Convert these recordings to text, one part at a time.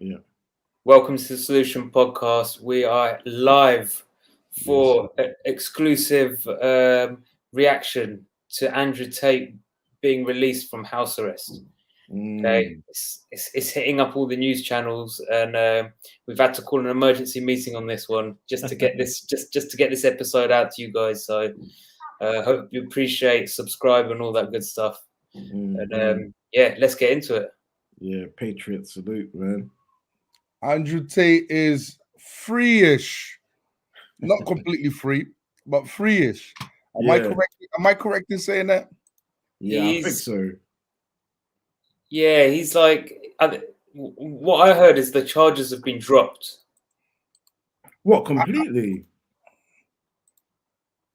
Yeah. Welcome to the Solution Podcast. We are live for exclusive reaction to Andrew Tate being released from house arrest. Okay, it's hitting up all the news channels, and we've had to call an emergency meeting on this one just to get this just to get this episode out to you guys. So, hope you appreciate, subscribe, and all that good stuff. And yeah, let's get into it. Yeah, Patriot salute, man. Andrew Tate is free-ish, not completely free, but free-ish. Am I correct in saying that? Yeah, I think so. Yeah, he's like, what I heard is the charges have been dropped. What, completely?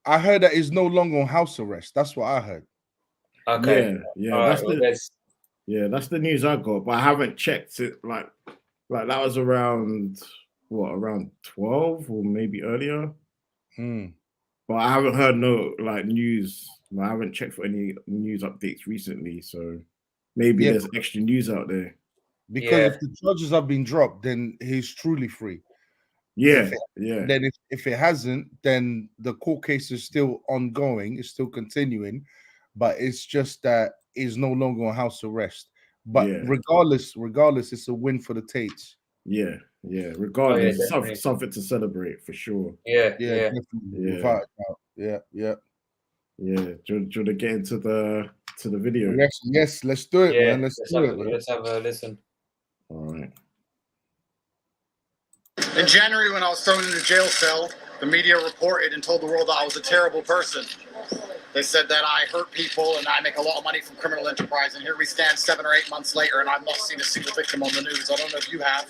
I heard that he's no longer on house arrest. That's what I heard. Okay. Yeah, that's the news I got, but I haven't checked it. Like that was around 12 or maybe earlier. But I haven't heard no news. I haven't checked for any news updates recently, so maybe there's extra news out there. Because if the charges have been dropped, then he's truly free. Then if it hasn't, then the court case is still ongoing, it's still continuing, but it's just that he's no longer on house arrest. But regardless, it's a win for the Tates. Yeah. Regardless, something to celebrate for sure. Definitely. Without a doubt. Yeah. Do you want to get into the video? Yes, let's do it, man. Let's have a listen. All right. In January, when I was thrown in a jail cell, the media reported and told the world that I was a terrible person. They said that I hurt people and I make a lot of money from criminal enterprise. And here we stand 7 or 8 months later, and I've not seen a single victim on the news. I don't know if you have.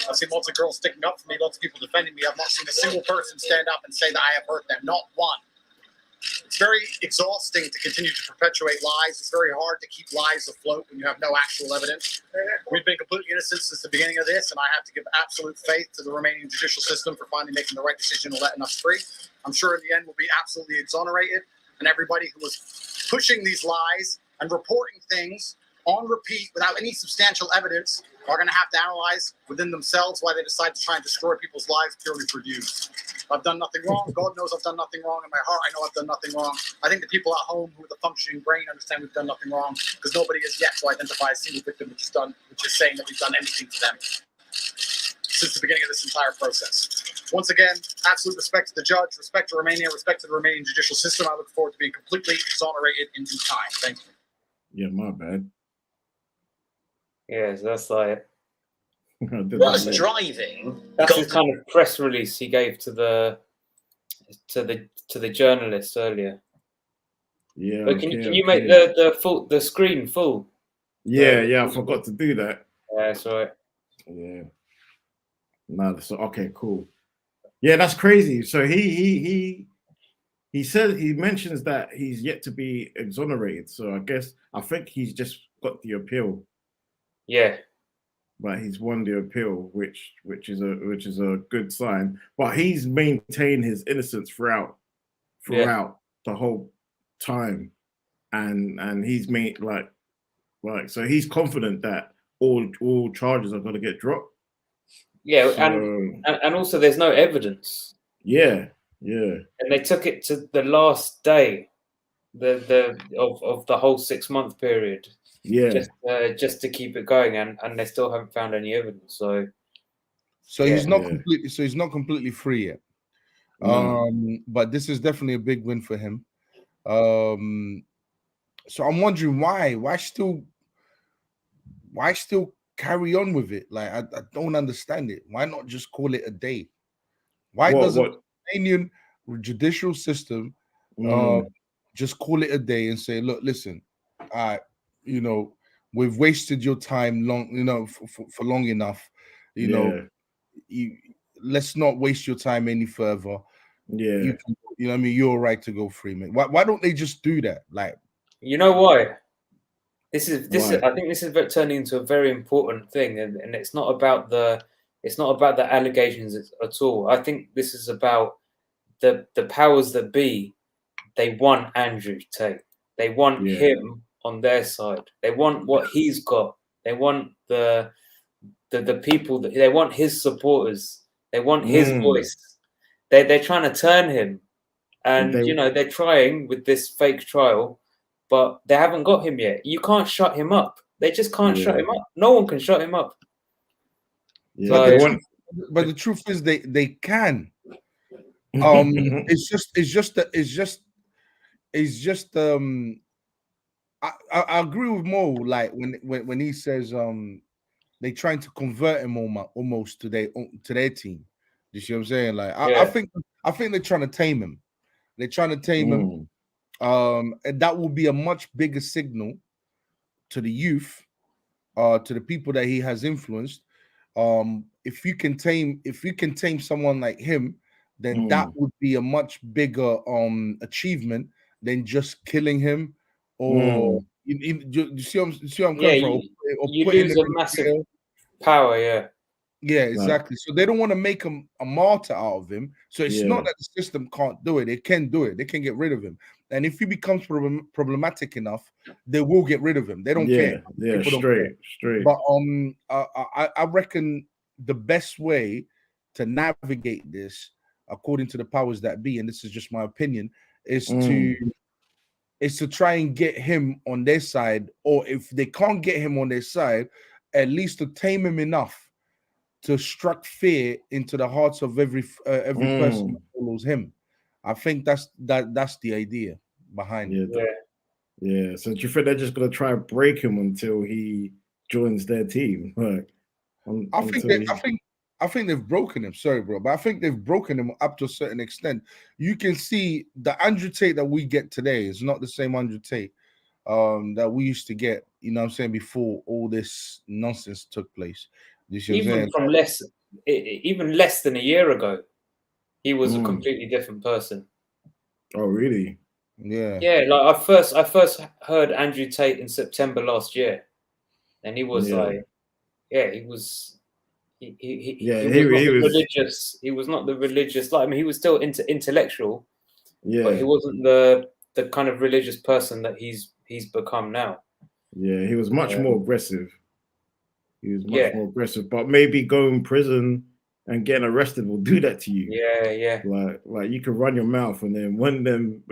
I've seen lots of girls sticking up for me, lots of people defending me. I've not seen a single person stand up and say that I have hurt them. Not one. It's very exhausting to continue to perpetuate lies. It's very hard to keep lies afloat when you have no actual evidence. We've been completely innocent since the beginning of this, and I have to give absolute faith to the Romanian judicial system for finally making the right decision and letting us free. I'm sure in the end we'll be absolutely exonerated, and everybody who was pushing these lies and reporting things on repeat without any substantial evidence are going to have to analyze within themselves why they decide to try and destroy people's lives purely for views. I've done nothing wrong. God knows I've done nothing wrong. In my heart, I know I've done nothing wrong. I think the people at home who with a functioning brain understand we've done nothing wrong, because nobody has yet to identify a single victim which is saying that we've done anything to them since the beginning of this entire process. Once again, absolute respect to the judge, respect to Romania, respect to the Romanian judicial system. I look forward to being completely exonerated in due time. Thank you. Yeah, my bad. Yeah, so that's like was driving. That's his kind of press release he gave to the journalist earlier. Yeah. But can you make the screen full? Yeah, I forgot to do that. Yeah, that's right. Yeah. No, that's okay, cool. Yeah, that's crazy. So he said, he mentions that he's yet to be exonerated. So I think he's just got the appeal. Yeah. But he's won the appeal, which is a good sign. But he's maintained his innocence throughout the whole time, and he's made so he's confident that all charges are going to get dropped. Yeah, and also there's no evidence. Yeah. And they took it to the last day, of the whole 6-month period. Yeah, just to keep it going, and they still haven't found any evidence. So he's not completely. So he's not completely free yet. No. But this is definitely a big win for him. So I'm wondering why still carry on with it? Like I don't understand it. Why not just call it a day? Why doesn't the Romanian judicial system just call it a day and say, look, listen, we've wasted your time long, for long enough. Let's not waste your time any further. Yeah, you're right to go free, man. Why don't they just do that? Like, you know why? This is I think this is turning into a very important thing, and it's not about the allegations at all. I think this is about the powers that be. They want Andrew Tate. They want him on their side. They want what he's got. They want the the people that they want his supporters. They want his voice. They're trying to turn him, and they're trying with this fake trial, but they haven't got him yet. You can't shut him up. They just can't shut him up. No one can shut him up. Yeah, but the truth is they can. It's just I agree with Mo, like when he says they trying to convert him almost to their team. You see what I'm saying? Like I think they're trying to tame him. They're trying to tame him. And that will be a much bigger signal to the youth, to the people that he has influenced. If you can tame someone like him, then that would be a much bigger achievement than just killing him, or you see what I'm coming from? You lose a massive power, yeah, exactly. So they don't want to make him a martyr out of him. So it's not that the system can't do it; they can do it. They can get rid of him. And if he becomes problematic enough, they will get rid of him. They don't care. Yeah, straight. But I reckon the best way to navigate this, according to the powers that be, and this is just my opinion, is to try and get him on their side, or if they can't get him on their side, at least to tame him enough to strike fear into the hearts of every person that follows him. I think that's the idea behind it. Yeah. So do you think they're just gonna try and break him until he joins their team? Like, I think they've broken him. Sorry, bro, but I think they've broken him up to a certain extent. You can see the Andrew Tate that we get today is not the same Andrew Tate that we used to get. You know what I'm saying, before all this nonsense took place. Even less than a year ago, he was a completely different person. Oh, really? Yeah. Like I first heard Andrew Tate in September last year, and he was he was religious. He was not the religious. Like, I mean, he was still intellectual, but he wasn't the kind of religious person that he's become now. Yeah, he was much more aggressive. He was much more aggressive, but maybe going to prison and getting arrested will do that to you. Yeah. Like you can run your mouth, and then when them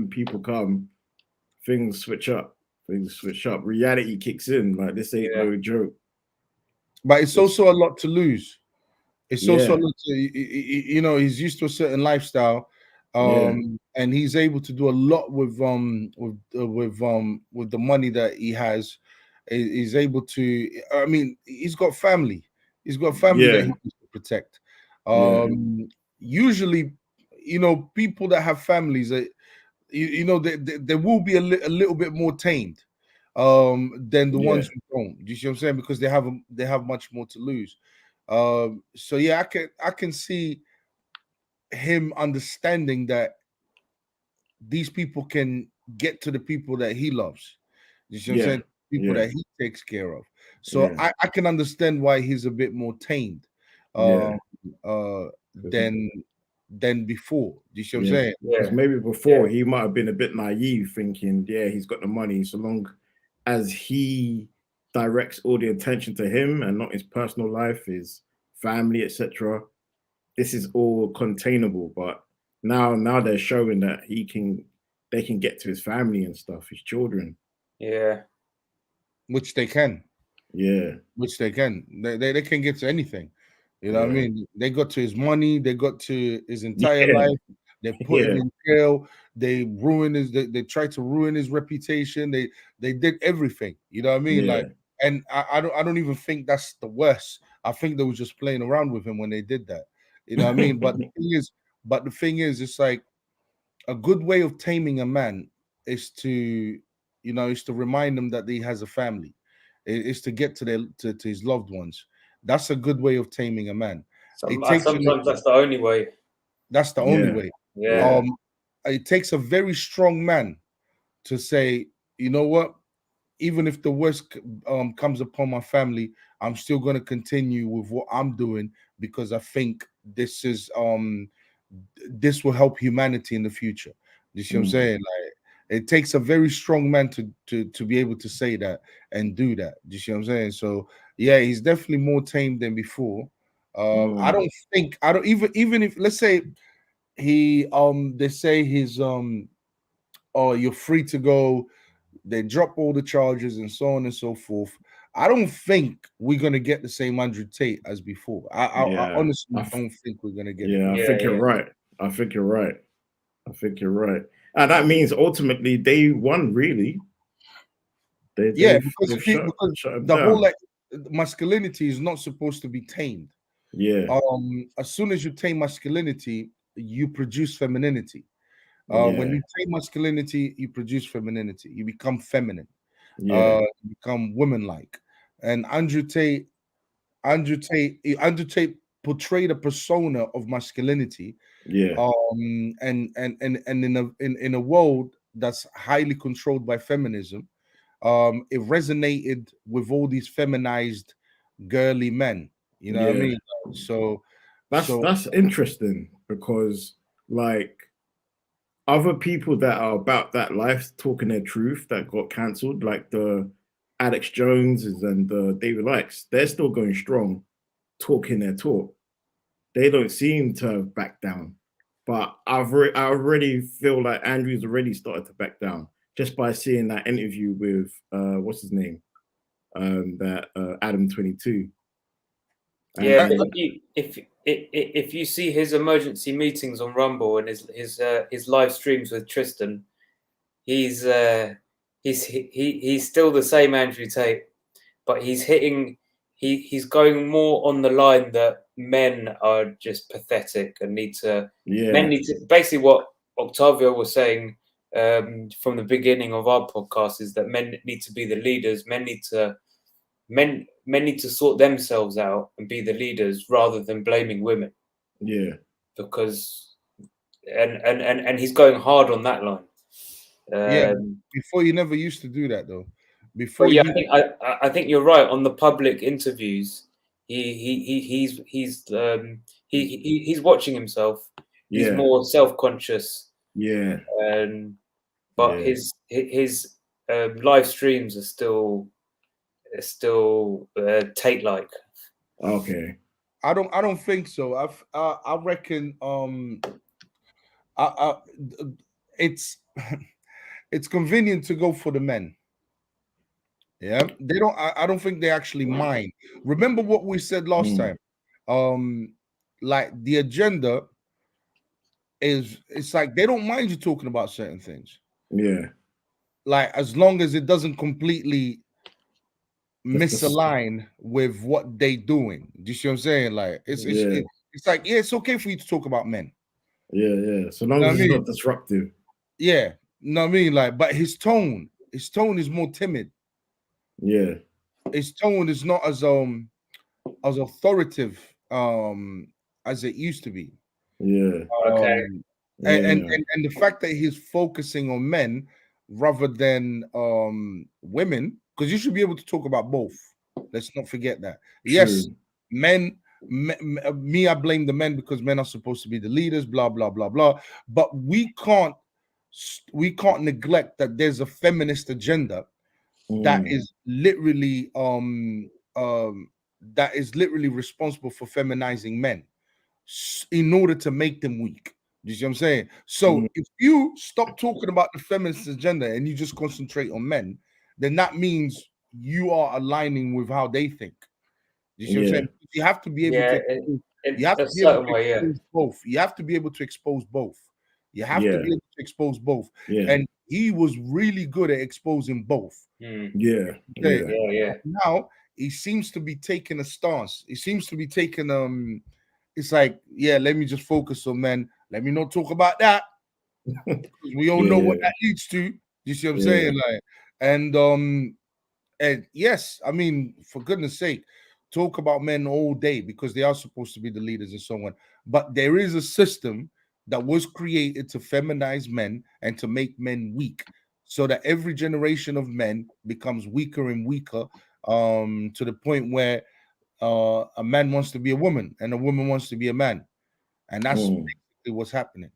people come, things switch up. Reality kicks in. Like, this ain't no joke. But it's also a lot to lose. It's also a lot to, he's used to a certain lifestyle, and he's able to do a lot with the money that he has. He's able to. I mean, he's got family. He's got family that he needs to protect. Usually, people that have families, they will be a little bit more tamed than the ones who don't. You see what I'm saying? Because they have much more to lose. So yeah, I can see him understanding that these people can get to the people that he loves. You see what I'm saying? People that he takes care of. So I can understand why he's a bit more tamed than before. You see what I'm saying? Because maybe before he might have been a bit naive, thinking, he's got the money, so long as he directs all the attention to him and not his personal life, his family, etc. This is all containable. But now they're showing that they can get to his family and stuff, his children. Yeah. Which they can. Yeah. Which they can. They can get to anything. You know what I mean? They got to his money, they got to his entire life, they put him in jail, they tried to ruin his reputation, they did everything. You know what I mean? Like, and I don't even think that's the worst. I think they were just playing around with him when they did that. You know what I mean? But the thing is, it's like a good way of taming a man is to remind him that he has a family. Is to get to his loved ones. That's a good way of taming a man. Sometimes that's the only way. That's the only way. Yeah. It takes a very strong man to say, you know what? Even if the worst comes upon my family, I'm still going to continue with what I'm doing because I think this is this will help humanity in the future. You see what I'm saying? Like, It takes a very strong man to be able to say that and do that. Do you see what I'm saying? So yeah, he's definitely more tamed than before. I don't even if, let's say, he they say he's oh, you're free to go, they drop all the charges and so on and so forth. I don't think we're gonna get the same Andrew Tate as before. I honestly don't think we're gonna get it. I think you're right. I think you're right. And that means ultimately they won, really. Because the whole masculinity is not supposed to be tamed. Yeah. As soon as you tame masculinity, you produce femininity. When you tame masculinity, you produce femininity. You become feminine. You become woman-like. And Andrew Tate portrayed a persona of masculinity. And in a world that's highly controlled by feminism, it resonated with all these feminized, girly men. You know what I mean? So that's interesting, because like other people that are about that life talking their truth that got cancelled, like the Alex Joneses and the David Likes, they're still going strong, talking their talk. They don't seem to back down. But I already feel like Andrew's already started to back down just by seeing that interview with what's his name, that Adam 22. Yeah, if you see his emergency meetings on Rumble and his live streams with Tristan, he's still the same Andrew Tate, but he's going more on the line that men are just pathetic and men need to, basically what Octavio was saying from the beginning of our podcast is that men need to be the leaders. Men need to sort themselves out and be the leaders rather than blaming women. Yeah. Because and he's going hard on that line. Before you never used to do that though. I think you're right. On the public interviews, he's watching himself. He's more self-conscious. But his live streams are still Tate-like. Okay. I don't think so. I reckon it's it's convenient to go for the men. Yeah, they don't. I don't think they actually mind. Remember what we said last time. Like the agenda it's like they don't mind you talking about certain things. Yeah. Like as long as it doesn't completely misalign with what they doing. Do you see what I'm saying? Like it's like, yeah, it's okay for you to talk about men. Yeah. So long as it's not disruptive. Yeah. You know what I mean? Like, but his tone is more timid. Yeah. His tone is not as authoritative as it used to be. Yeah. Okay. And the fact that he's focusing on men rather than women, because you should be able to talk about both. Let's not forget that. True. Yes, me, I blame the men because men are supposed to be the leaders, blah blah blah blah. But we can't neglect that there's a feminist agenda that is literally responsible for feminizing men in order to make them weak. You see what I'm saying? So if you stop talking about the feminist agenda and you just concentrate on men, then that means you are aligning with how they think. You see what I'm saying? You have to be able to. You have to be able to expose both. You have to be able to expose both. You have to be able to expose both. And he was really good at exposing both. Yeah. Now he seems to be taking a stance. He seems to be taking it's like, let me just focus on men. Let me not talk about that. We all know what that leads to. You see what I'm saying? Like, and yes, I mean, for goodness sake, talk about men all day because they are supposed to be the leaders and so on. But there is a system that was created to feminize men and to make men weak, so that every generation of men becomes weaker and weaker, to the point where a man wants to be a woman and a woman wants to be a man. And that's basically what's happening.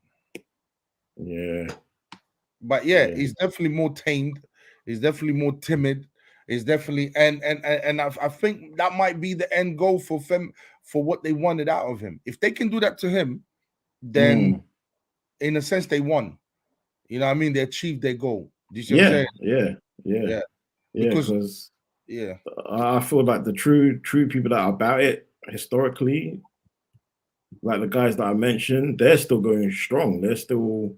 Yeah. But yeah, he's definitely more tamed. He's definitely more timid. He's definitely and I think that might be the end goal for what they wanted out of him. If they can do that to him, then in a sense they won. You know what I mean? They achieved their goal. Do you see what I'm saying? Yeah. Because I feel like the true people that are about it historically, like the guys that I mentioned, they're still going strong. They're still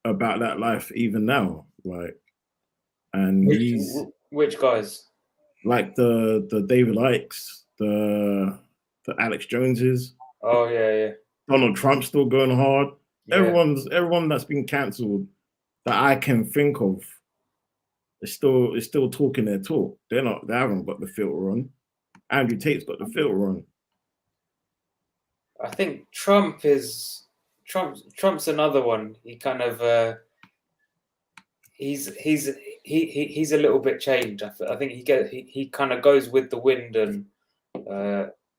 about that life even now. Like, and which guys? Like the David Icks, the Alex Joneses. Oh yeah. Donald Trump's still going hard. Yeah. Everyone that's been cancelled that I can think of is still talking their talk. They haven't got the filter on. Andrew Tate's got the filter on. I think Trump's another one. He kind of he's a little bit changed. I think he kind of goes with the wind and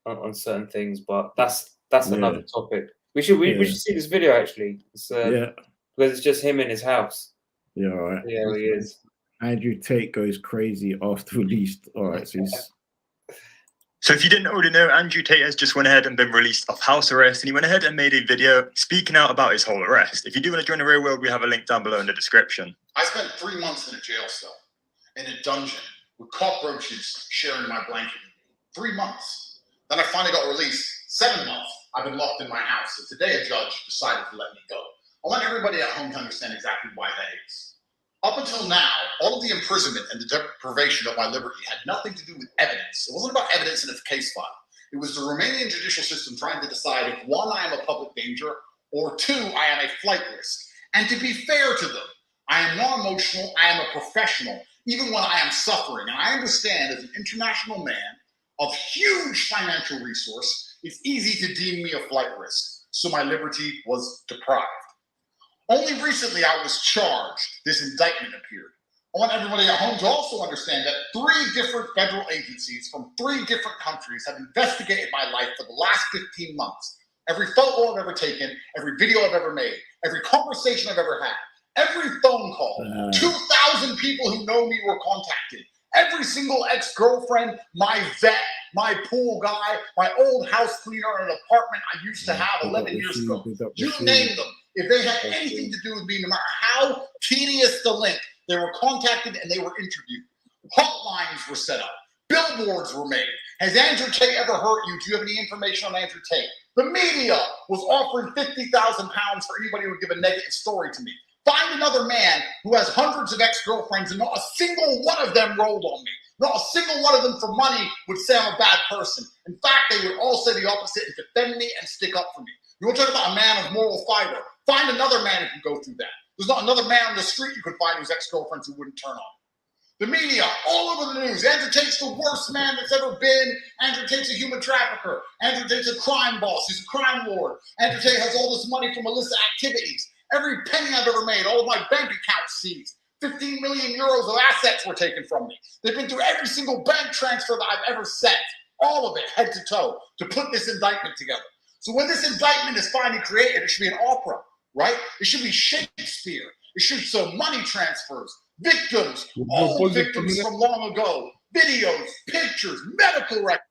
on certain things, but that's another topic. We should see this video actually. It's, because it's just him in his house. Yeah, all right. Yeah, he is. Andrew Tate goes crazy after released. All right, so if you didn't already know, Andrew Tate has just went ahead and been released off house arrest, and he went ahead and made a video speaking out about his whole arrest. If you do want to join the real world, we have a link down below in the description. I spent 3 months in a jail cell, in a dungeon, with cockroaches sharing my blanket. 3 months. Then I finally got released. 7 months. I've been locked in my house. And today a judge decided to let me go. I want everybody at home to understand exactly why that is. Up until now, all of the imprisonment and the deprivation of my liberty had nothing to do with evidence. It wasn't about evidence in a case file. It was the Romanian judicial system trying to decide if 1, I am a public danger, or 2, I am a flight risk. And to be fair to them, I am non-emotional, I am a professional, even when I am suffering. And I understand as an international man of huge financial resource, it's easy to deem me a flight risk. So my liberty was deprived. Only recently I was charged. This indictment appeared. I want everybody at home to also understand that 3 different federal agencies from 3 different countries have investigated my life for the last 15 months. Every photo I've ever taken, every video I've ever made, every conversation I've ever had, every phone call, 2,000 people who know me were contacted. Every single ex-girlfriend, my vet, my pool guy, my old house cleaner in an apartment I used to have 11 years ago. You name them. If they had anything to do with me, no matter how tedious the link, they were contacted and they were interviewed. Hotlines were set up. Billboards were made. Has Andrew Tate ever hurt you? Do you have any information on Andrew Tate? The media was offering £50,000 for anybody who would give a negative story to me. Find another man who has hundreds of ex-girlfriends and not a single one of them rolled on me. Not a single one of them for money would say I'm a bad person. In fact, they would all say the opposite and defend me and stick up for me. You want to talk about a man of moral fiber? Find another man who can go through that. There's not another man on the street you could find whose ex-girlfriends who wouldn't turn on. The media, all over the news. Andrew Tate's the worst man that's ever been. Andrew Tate's a human trafficker. Andrew Tate's a crime boss. He's a crime lord. Andrew Tate has all this money from illicit activities. Every penny I've ever made, all of my bank accounts seized. 15 million euros of assets were taken from me. They've been through every single bank transfer that I've ever sent. All of it, head to toe, to put this indictment together. So when this indictment is finally created, it should be an opera, right? It should be Shakespeare. It should show money transfers, victims, old victims from long ago, videos, pictures, medical records.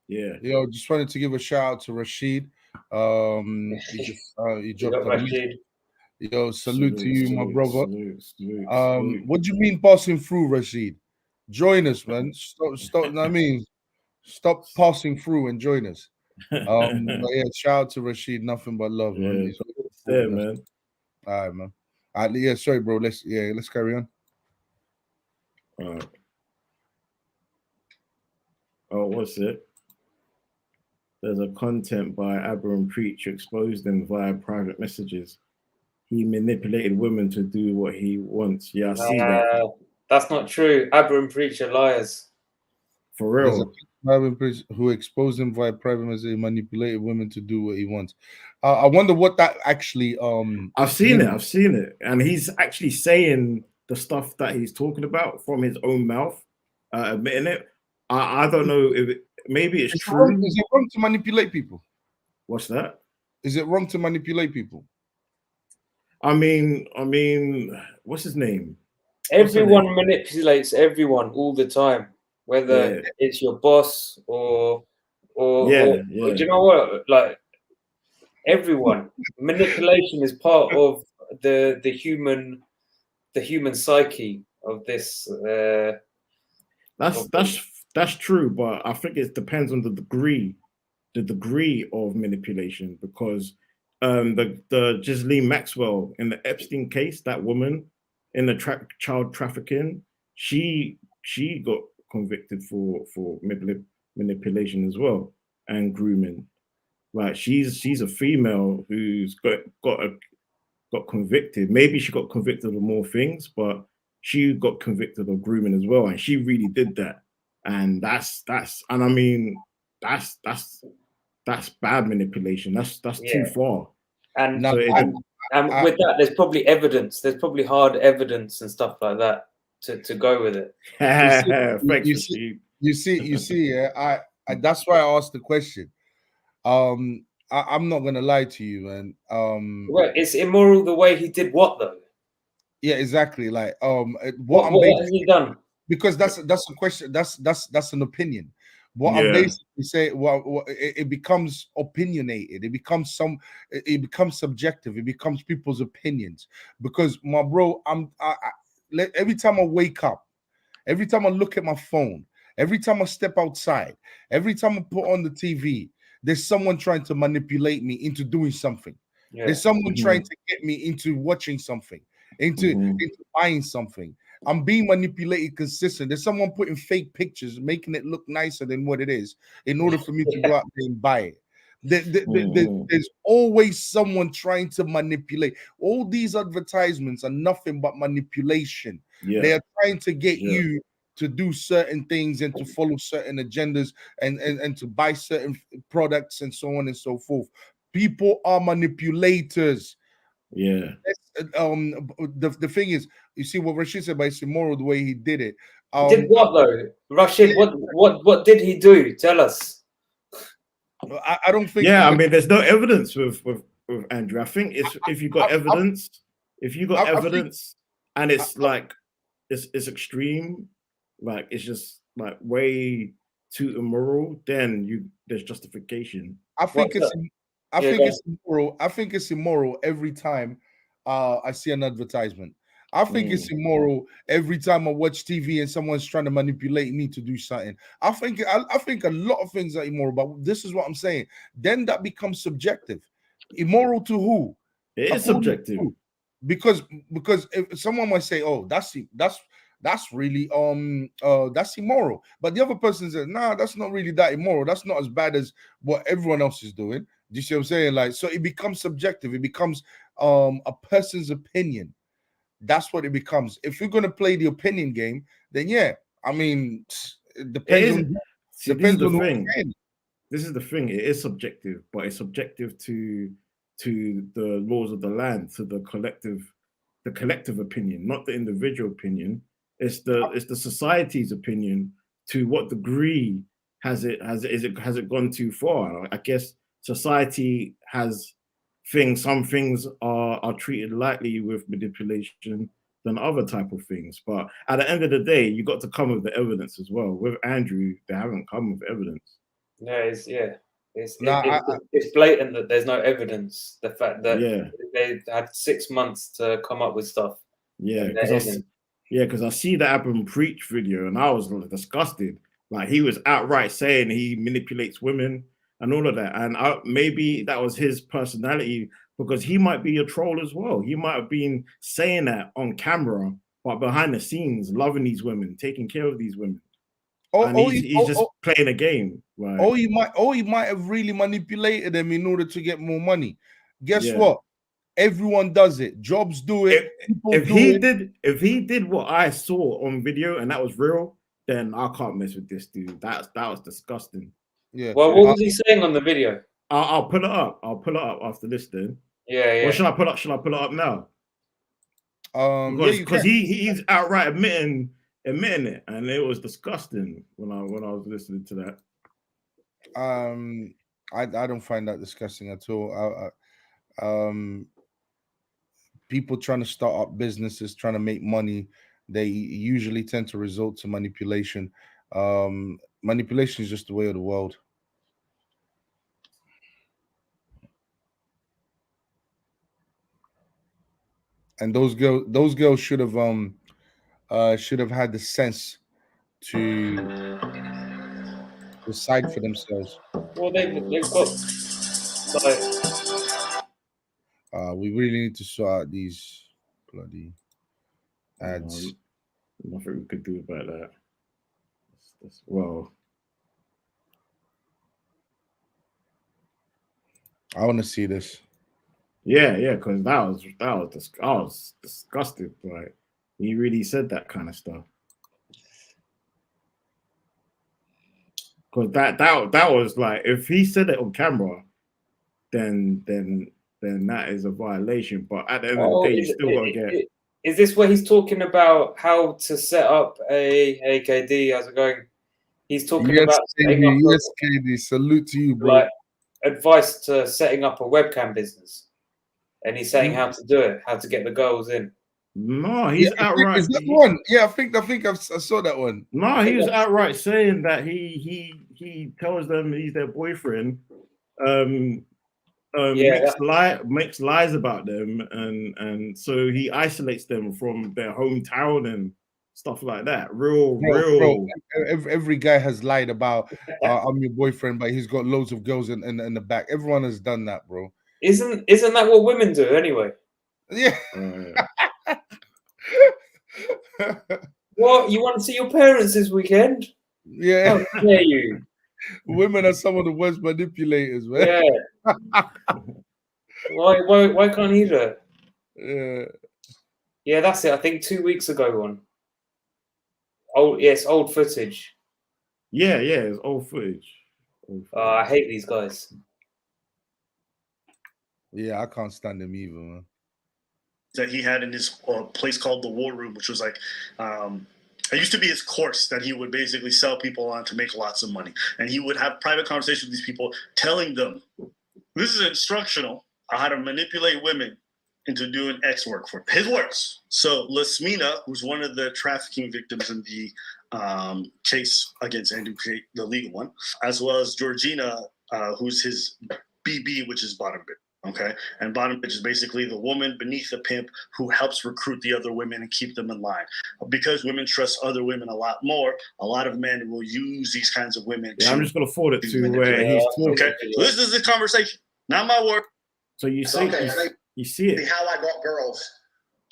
Yeah. Yo, just wanted to give a shout out to Rashid. He dropped Rashid. Yo, salute to you, my brother. Salute. What do you mean passing through, Rashid? Join us, man. Stop. I mean, stop passing through and join us. But yeah, shout out to Rashid. Nothing but love, man. He's there, man. All right, man. Yeah, sorry, bro. Let's carry on. Oh, what's it? There's a content by Aberrant Preacher exposed him via private messages. He manipulated women to do what he wants. Yeah, I see that. That's not true. Aberrant Preacher liars. For real. Aberrant Preacher who exposed him via private message, manipulated women to do what he wants. I wonder what that actually. I've seen it, and he's actually saying the stuff that he's talking about from his own mouth, admitting it. I don't know if maybe it's true. Is it wrong to manipulate people? What's that? Is it wrong to manipulate people? I mean, what's his name? Everyone manipulates everyone all the time, whether it's your boss or do you know what? Like everyone, manipulation is part of the human psyche of this. That's true, but I think it depends on the degree of manipulation, because the Ghislaine Maxwell in the Epstein case, that woman in the child trafficking, she got convicted for manipulation as well, and grooming. Like she's a female who's got convicted. Maybe she got convicted of more things, but she got convicted of grooming as well, and she really did that. And that's and I mean that's bad manipulation. That's too far. And and with that, there's probably evidence. There's probably hard evidence and stuff like that to go with it. You see. Yeah, that's why I asked the question. I'm not gonna lie to you, man. Well, it's immoral the way he did what though? Yeah, exactly. Like what has he done? Because that's a question. That's an opinion. What I'm basically saying, it becomes opinionated. It becomes subjective. It becomes people's opinions. Because my bro, every time I wake up, every time I look at my phone, every time I step outside, every time I put on the TV, there's someone trying to manipulate me into doing something. Yeah. There's someone trying to get me into watching something, into buying something. I'm being manipulated consistent. There's someone putting fake pictures, making it look nicer than what it is, in order for me to go out there and buy it. There's always someone trying to manipulate. All these advertisements are nothing but manipulation. They are trying to get you to do certain things and to follow certain agendas and to buy certain products and so on and so forth. People are manipulators. Yeah. The thing is, you see what Rashid said, but it's immoral the way he did it. Did what though, Rashid? What did he do? Tell us. I don't think. Yeah, I mean, there's no evidence with Andrew. I think if you got evidence, and it's like it's extreme, like it's just like way too immoral, then there's justification. I think it's immoral. I think it's immoral every time I see an advertisement. I think it's immoral every time I watch TV and someone's trying to manipulate me to do something. I think a lot of things are immoral, but this is what I'm saying. Then that becomes subjective. Immoral to who? It is subjective. Because if someone might say, "Oh, that's really that's immoral," but the other person says, "Nah, that's not really that immoral. That's not as bad as what everyone else is doing." Do you see what I'm saying? Like, so it becomes subjective. It becomes a person's opinion. That's what it becomes. If you're gonna play the opinion game, then yeah, I mean, it depends. This is the thing. It is subjective, but it's subjective to the laws of the land, to the collective opinion, not the individual opinion. It's the society's opinion. To what degree has it gone too far? I guess society has some things are treated lightly with manipulation than other type of things. But at the end of the day, you got to come with the evidence as well. With Andrew, they haven't come with evidence. It's blatant that there's no evidence. The fact that they had 6 months to come up with stuff. Because I see the Abram Preach video and I was disgusted. Like, he was outright saying he manipulates women and all of that. And maybe that was his personality, because he might be a troll as well. He might have been saying that on camera, but behind the scenes, loving these women, taking care of these women. He's just playing a game. Right? He might have really manipulated them in order to get more money. Guess what? Everyone does it. Jobs do it. If he did what I saw on video and that was real, then I can't mess with this dude. That was disgusting. Yeah. Well, what was he saying on the video? I'll pull it up. I'll pull it up after this then. Yeah. Or should I pull it up now? Because he's outright admitting it, and it was disgusting when I was listening to that. I don't find that disgusting at all. people trying to start up businesses, trying to make money, they usually tend to resort to manipulation. Manipulation is just the way of the world. And those girls should have had the sense to decide for themselves. Well, they've got like. We really need to sort out these bloody ads. Nothing we could do about that. Well, I want to see this. Yeah, because I was disgusted. Like, he really said that kind of stuff. Because that was like, if he said it on camera, then that is a violation. But at the end of the day, you still gotta get. Is this where he's talking about how to set up a KD? How's it going? He's talking about setting up KD. Salute to you, bro. Like advice to setting up a webcam business, and he's saying how to do it, how to get the girls in. No, he's outright. Is that one? Yeah, I think I saw that one. No, he was outright saying that he tells them he's their boyfriend. Makes lies about them, and so he isolates them from their hometown and stuff like that. Real. Every guy has lied about I'm your boyfriend, but he's got loads of girls in the back. Everyone has done that, bro. Isn't that what women do anyway? Yeah. What, you want to see your parents this weekend? Yeah. How dare you? Women are some of the worst manipulators, man. Yeah. Why can't he do it? Yeah. Yeah, that's it. I think 2 weeks ago one. It's old footage. Yeah, it's old footage. I hate these guys. Yeah, I can't stand them either, man. That he had in his place called the War Room, which was like, it used to be his course that he would basically sell people on to make lots of money. And he would have private conversations with these people, telling them, this is instructional on how to manipulate women into doing X work for his works. So Lasmina, who's one of the trafficking victims in the case against Andrew Tate, the legal one, as well as Georgina, who's his BB, which is bottom bitch. Okay, and bottom bitch is basically the woman beneath the pimp who helps recruit the other women and keep them in line. Because women trust other women a lot more, a lot of men will use these kinds of women. Yeah, I'm just gonna forward it to where he's talking. Okay, so this is the conversation, not my word. So you see, you see it. How I got girls,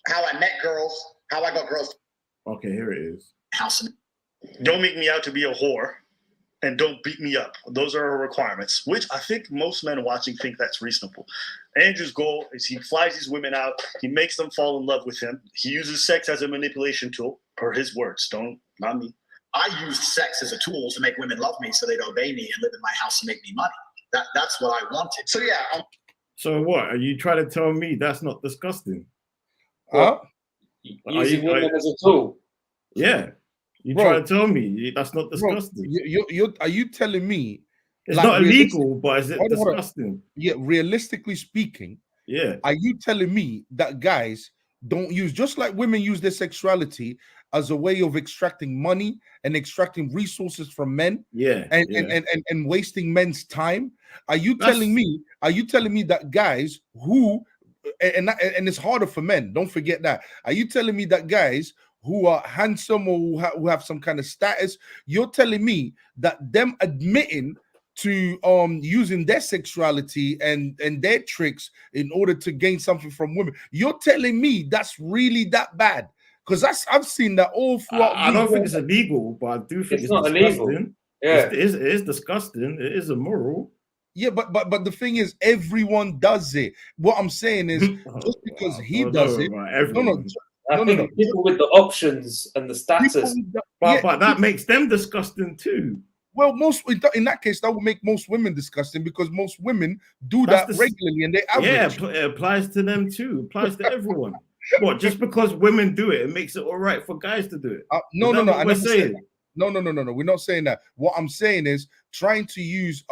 how I met girls, how I got girls. Okay, here it is. Don't make me out to be a whore. And don't beat me up. Those are our requirements, which I think most men watching think that's reasonable. Andrew's goal is he flies these women out. He makes them fall in love with him. He uses sex as a manipulation tool, per his words. Not me. I used sex as a tool to make women love me so they'd obey me and live in my house and make me money. That's what I wanted. So yeah. So what? Are you trying to tell me that's not disgusting? Using women as a tool? Yeah. You try to tell me that's not disgusting? Are you telling me it's like, not illegal, but is it disgusting? Yeah, realistically speaking, yeah. Are you telling me that guys don't use, just like women use their sexuality as a way of extracting money and extracting resources from men? Yeah. And wasting men's time? Are you telling me that guys who and it's harder for men, don't forget that. Are you telling me that guys who are handsome or who have some kind of status, you're telling me that them admitting to using their sexuality and their tricks in order to gain something from women, you're telling me that's really that bad? Because I've seen that all throughout. I don't think it's illegal, but I do think it's not disgusting. Illegal. Yeah, it is disgusting. It is immoral. Yeah, but the thing is, everyone does it. What I'm saying is, just because he does it, I think people with the options and the status, but that makes them disgusting too. Well, in that case, that would make most women disgusting because most women do that regularly and they average. Yeah, it applies to them too. It applies to everyone. What? Just because women do it, it makes it all right for guys to do it? No. I never said that. No. We're not saying that. What I'm saying is trying to use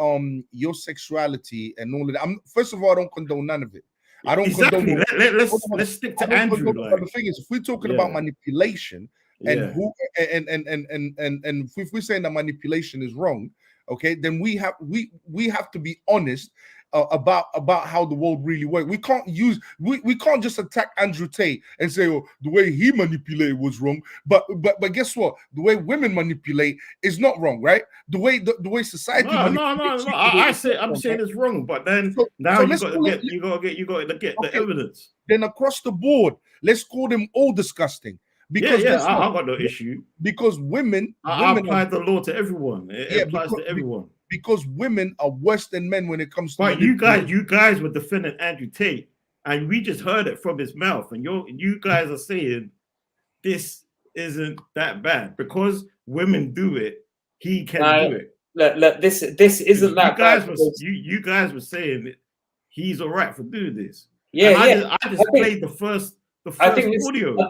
your sexuality and all of that. First of all, I don't condone none of it. I don't exactly. condone. Let's stick to Andrew. But the thing is, if we're talking about manipulation and who and if we're saying that manipulation is wrong, okay, then we have to be honest about how the world really works. We can't just attack Andrew Tate and say, oh, the way he manipulated was wrong. But guess what? The way women manipulate is not wrong, right? The way society. No. I'm saying it's wrong, but then you got to get the evidence. Then across the board, let's call them all disgusting. Because I got no issue. Because women apply the law to everyone. It applies to everyone. Because women are worse than men when it comes to. But you guys were defending Andrew Tate, and we just heard it from his mouth, and you guys are saying this isn't that bad because women do it. He can do it. Look, this isn't that bad. You guys were saying that he's all right for doing this. Yeah, I just played the first audio.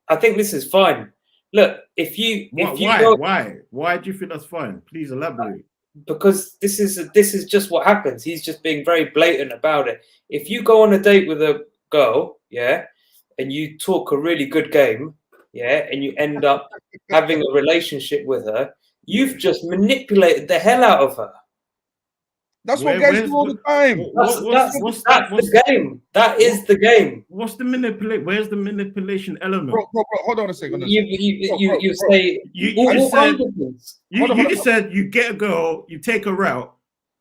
I think this is fine. Look, why do you think that's fine? Please elaborate. Because this is just what happens. He's just being very blatant about it. If you go on a date with a girl, and you talk a really good game, and you end up having a relationship with her, you've just manipulated the hell out of her. That's what guys do all the time. That's the game. That is the game. What's the manipulate? Where's the manipulation element? Bro, hold on a second. You say you said you get a girl, you take her out.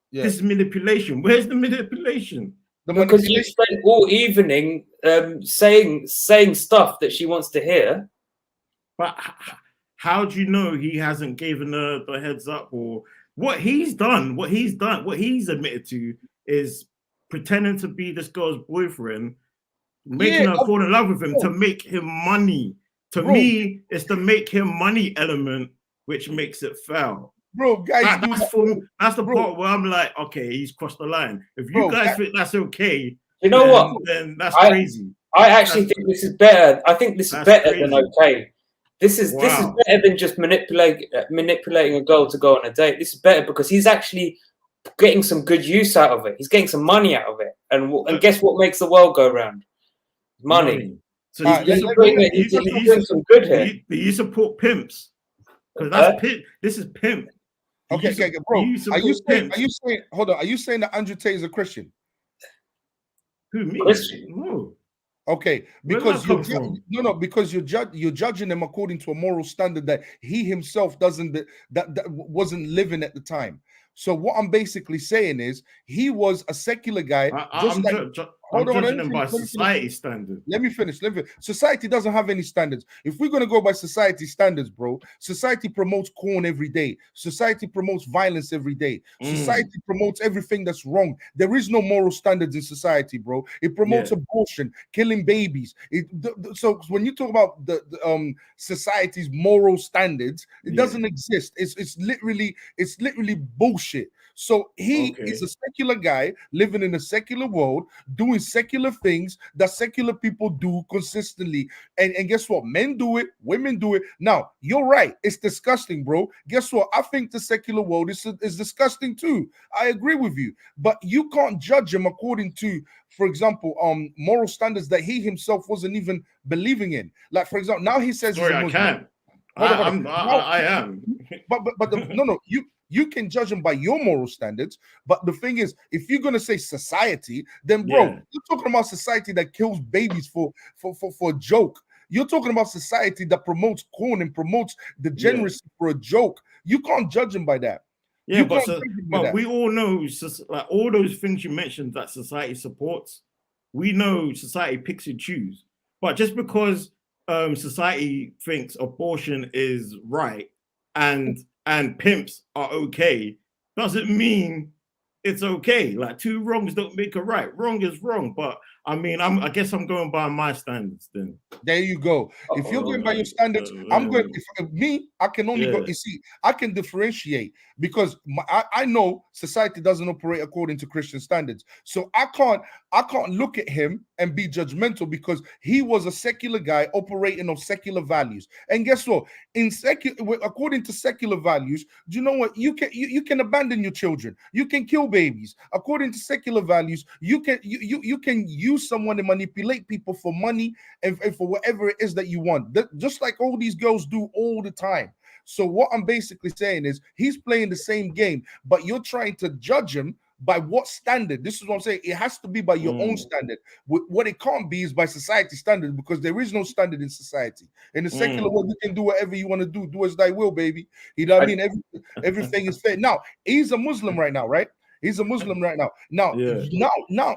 Yeah. This is manipulation. Where's the manipulation? Because you spent all evening saying stuff that she wants to hear. But how do you know he hasn't given her the heads up or? What he's admitted to is pretending to be this girl's boyfriend, making her fall in love with him to make him money. To me, it's the make him money element which makes it foul. Bro, guys, that's the part where I'm like, okay, he's crossed the line. If you guys think that's okay, you know what? Then that's crazy. I actually think this is better. I think this is better than okay. This is better than just manipulating a girl to go on a date. This is better because he's actually getting some good use out of it. He's getting some money out of it. And guess what makes the world go round? Money. So he's doing some good here. Do you support pimps? Because that's pimp. This is pimp. Okay, bro. Are you saying? Hold on. Are you saying that Andrew Tate is a Christian? Who, me? Christian? No. Okay, because because you're judging him according to a moral standard that he himself that wasn't living at the time. So what I'm basically saying is he was a secular guy. I'm judging him by society standards. Let me finish. Society doesn't have any standards. If we're going to go by society standards, bro, society promotes corn every day. Society promotes violence every day. Society promotes everything that's wrong. There is no moral standards in society, bro. It promotes abortion, killing babies. So when you talk about the society's moral standards, it doesn't exist. It's literally bullshit. So he is a secular guy living in a secular world, doing secular things that secular people do consistently. And guess what? Men do it, women do it. Now, you're right. It's disgusting, bro. Guess what? I think the secular world is disgusting too. I agree with you. But you can't judge him according to, for example, moral standards that he himself wasn't even believing in. Like, for example, now he says I can. I am. But you can judge them by your moral standards, but the thing is, if you're gonna say society, then bro, you're talking about society that kills babies for a joke. You're talking about society that promotes corn and promotes degeneracy for a joke. You can't judge them by that. Yeah, but we all know, like all those things you mentioned that society supports. We know society picks and chooses, but just because society thinks abortion is right and pimps are okay, doesn't mean it's okay. Like two wrongs don't make a right. Wrong is wrong. But I mean, I guess I'm going by my standards then. There you go. If you're going by your standards, I'm going. If me, I can only go. You see, I can differentiate because I know society doesn't operate according to Christian standards. So I can't look at him and be judgmental because he was a secular guy operating on secular values. And guess what? According to secular values, do you know what? You can abandon your children. You can kill babies. According to secular values, you can use someone to manipulate people for money and for whatever it is that you want. Just like all these girls do all the time. So what I'm basically saying is he's playing the same game, but you're trying to judge him by what standard? This is what I'm saying. It has to be by your own standard. What it can't be is by society standard, because there is no standard in society. In the secular world, you can do whatever you want to do. Do as thy will, baby. You know what I mean? Everything is fair. Now, he's a Muslim right now, right? He's a Muslim right now. Now,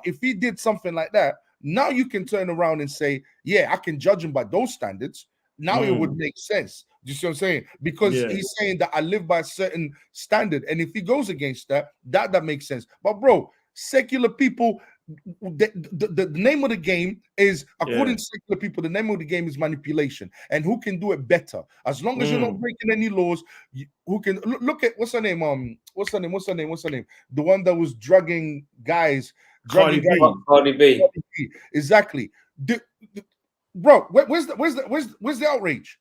if he did something like that, now you can turn around and say, yeah, I can judge him by those standards. Now it would make sense. Do you see what I'm saying? Because he's saying that I live by a certain standard. And if he goes against that makes sense. But bro, secular people, the name of the game is, according to secular people, the name of the game is manipulation. And who can do it better? As long as you're not breaking any laws, who can look at what's her name? What's her name? The one that was drugging guys. Cardi B. Exactly. Bro, where's the outrage?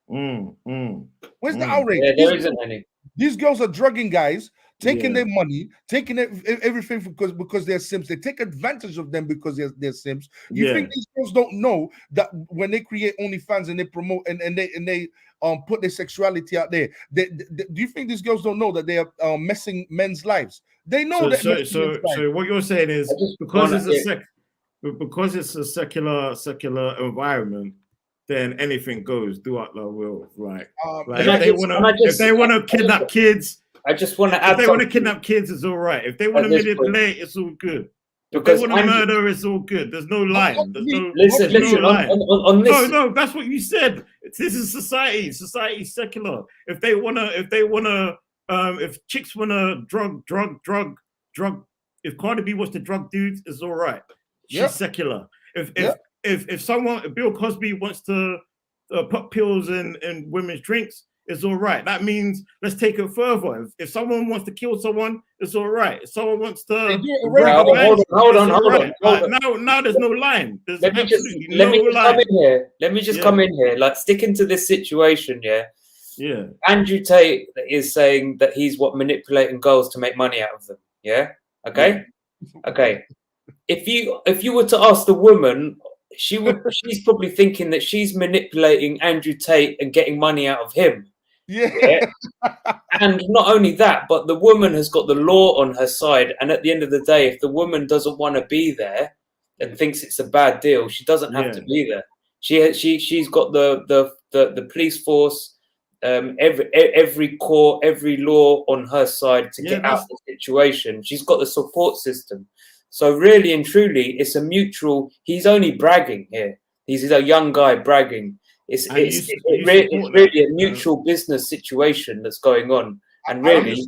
Where's the outrage? Yeah, there isn't any. These girls are drugging guys, taking their money, taking everything because they're simps. They take advantage of them because they're simps. You think these girls don't know that when they create OnlyFans and they promote and they put their sexuality out there? Do you think these girls don't know that they are messing men's lives? They know that. So what you're saying is because it's a secular environment, then anything goes. Do what thou will. Like if they want to kidnap kids, I just want to add. If they want to kidnap kids, it's all right. If they want to manipulate, it's all good. Because if they want to murder, it's all good. There's no line. Listen. On this. No, that's what you said. This is society. Society's secular. If chicks wanna drug. If Cardi B wants to drug dudes, it's all right. She's secular. If Bill Cosby wants to put pills in women's drinks, it's all right. That means let's take it further. If someone wants to kill someone, it's all right. If someone wants to hold on. Now there's no line. Let me just come in here. Like, sticking to this situation, yeah. Andrew Tate is saying that he's manipulating girls to make money out of them. Yeah. Okay. If you were to ask the woman, she's probably thinking that she's manipulating Andrew Tate and getting money out of him. Yeah. And not only that, but the woman has got the law on her side. And at the end of the day, if the woman doesn't want to be there and thinks it's a bad deal, she doesn't have to be there. She's got the police force, every court, every law on her side to get out of the situation. She's got the support system. So really and truly, it's a mutual. He's only bragging here. He's a young guy bragging. It's really a mutual business situation that's going on. And really,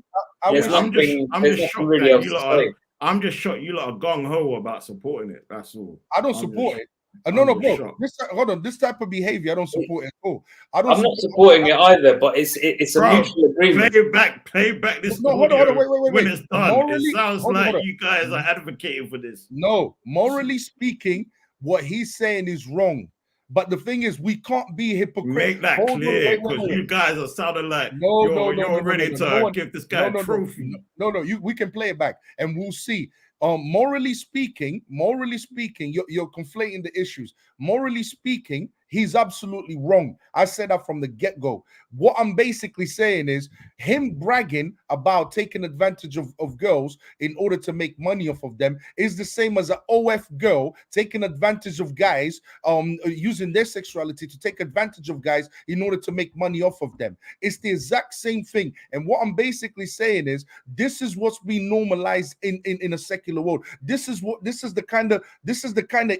there's nothing really else to say. I'm just shocked you lot are gung-ho about supporting it. That's all. I don't support it. No, bro. This type of behavior, I don't support it at all. I'm not supporting it either, but it's a mutual agreement. Play back this. No, hold on, wait. When it's done, it sounds like you guys are advocating for this. No, morally speaking, what he's saying is wrong. But the thing is, we can't be hypocritical. Make that clear, because you guys are sounding like you're ready to give this guy a trophy. No, we can play it back, and we'll see. Morally speaking, you're conflating the issues. Morally speaking, he's absolutely wrong. I said that from the get-go. What I'm basically saying is him bragging about taking advantage of girls in order to make money off of them is the same as an OF girl taking advantage of guys, using their sexuality to take advantage of guys in order to make money off of them. It's the exact same thing. And what I'm basically saying is this is what's being normalized in a secular world. This is the kind of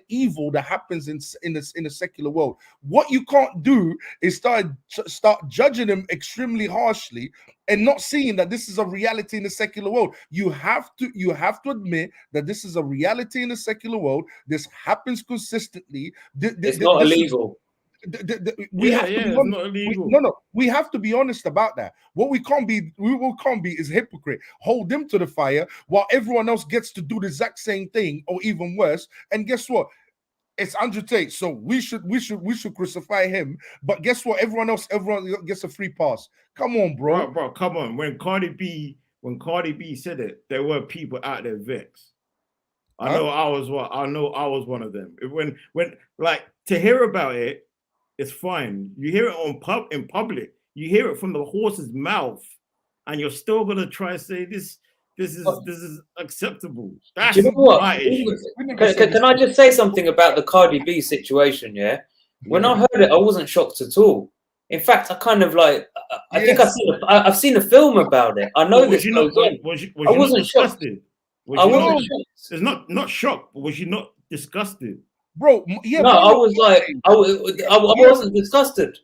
evil that happens in a secular world. What you can't do is start judging them extremely harshly and not seeing that this is a reality in the secular world. You have to admit that this is a reality in the secular world. This happens consistently. It's not illegal. We have to be honest. not illegal. We have to be honest about that. What we can't be is hypocrite. Hold them to the fire while everyone else gets to do the exact same thing or even worse. And guess what? It's Andrew Tate, so we should crucify him. But guess what? Everyone gets a free pass. Come on, bro. Bro, come on. When Cardi B said it, there were people out there vexed. I know I was one of them. When like, to hear about it, it's fine. You hear it in public. You hear it from the horse's mouth, and you're still gonna try to say this is acceptable. That's Do you know what? my issue. Can I just say something about the Cardi B situation? Yeah, when I heard it, I wasn't shocked at all. In fact, I kind of like. I think I've seen a film about it. I know this goes on. I wasn't shocked. I wasn't shocked. It's not shocked, but was you not disgusted? Bro, yeah. No, I was like, I wasn't disgusted.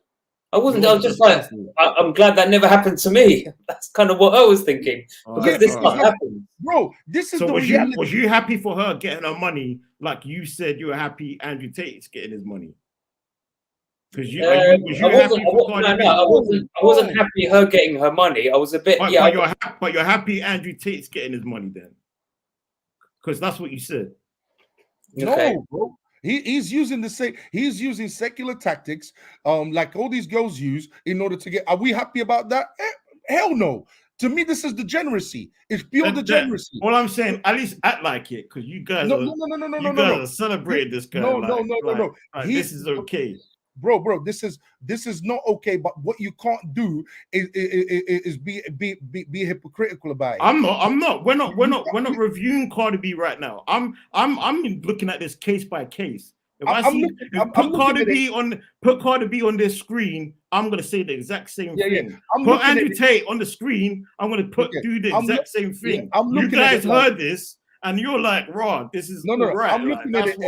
I wasn't. I was just like, I'm glad that never happened to me. That's kind of what I was thinking, because this stuff happens. Bro, this is so the was reality. Was you happy for her getting her money, like you said you were happy Andrew Tate's getting his money? Because I wasn't happy her getting her money. I was a bit. But you're happy Andrew Tate's getting his money then, because that's what you said. Okay. No, bro. He's using the same. He's using secular tactics, like all these girls use in order to get. Are we happy about that? Hell no. To me, this is degeneracy. It's pure degeneracy. All I'm saying, at least act like it, because you guys are celebrating this guy. No. This is okay. Bro, this is not okay. But what you can't do is be hypocritical about it. I'm not. We're not reviewing Cardi B right now. I'm looking at this case by case. If put Cardi B on this screen, I'm gonna say the exact same thing. Put Andrew Tate on the screen, I'm gonna do the exact same thing. You guys heard this. And you're like, "Raw, this is right." I'm looking at it.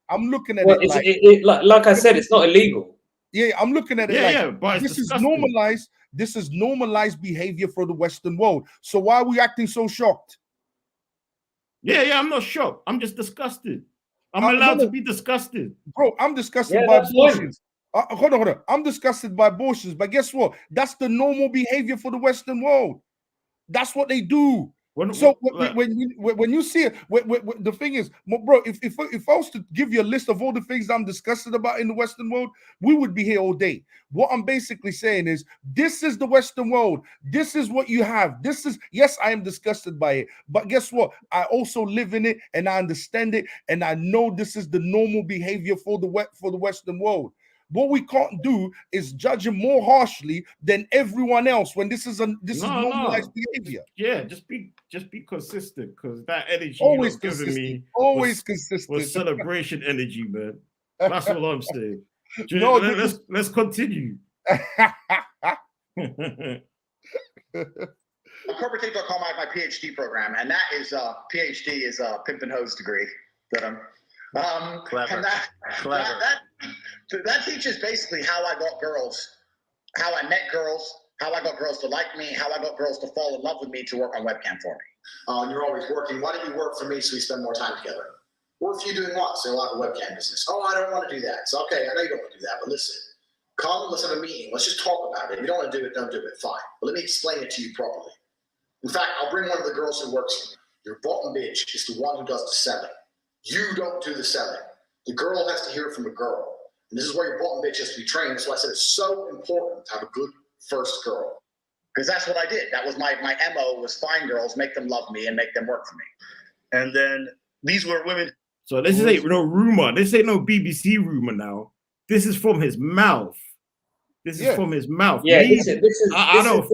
I'm looking at it. Like I said, it's not illegal. Yeah, I'm looking at it. But this is normalized. This is normalized behavior for the Western world. So why are we acting so shocked? Yeah, I'm not shocked. I'm just disgusted. I'm allowed to be disgusted, bro. I'm disgusted by abortions. Hold on. I'm disgusted by abortions, but guess what? That's the normal behavior for the Western world. That's what they do. When you see it, the thing is, bro, if I was to give you a list of all the things I'm disgusted about in the Western world, we would be here all day. What I'm basically saying is, this is the Western world. This is what you have. Yes, I am disgusted by it, but guess what? I also live in it and I understand it, and I know this is the normal behavior for the Western world. What we can't do is judge him more harshly than everyone else when this is normalized behavior. Yeah, just be consistent, because that energy always you're giving me consistent was celebration energy, man. That's all I'm saying. Let's continue. CorporateTake.com, I have my PhD program, and that is PhD is a pimp and hose degree that I'm clever. And that teaches basically how I got girls, how I met girls, how I got girls to like me, how I got girls to fall in love with me to work on webcam for me. You're always working. Why don't you work for me so we spend more time together? What if you're doing what? So a lot of webcam business. Oh, I don't want to do that. So okay, I know you don't want to do that, but listen, come, let's have a meeting. Let's just talk about it. If you don't want to do it, don't do it. Fine. But let me explain it to you properly. In fact, I'll bring one of the girls who works for me. Your bottom bitch is the one who does the selling. You don't do the selling. The girl has to hear it from a girl. And this is where your bottom bitch has to be trained. That's why I said it's so important to have a good first girl. Because that's what I did. That was my MO, was find girls, make them love me, and make them work for me. And then these were women. So this ain't no rumor. This ain't no BBC rumor now. This is from his mouth. This is from his mouth. Yeah, this is I don't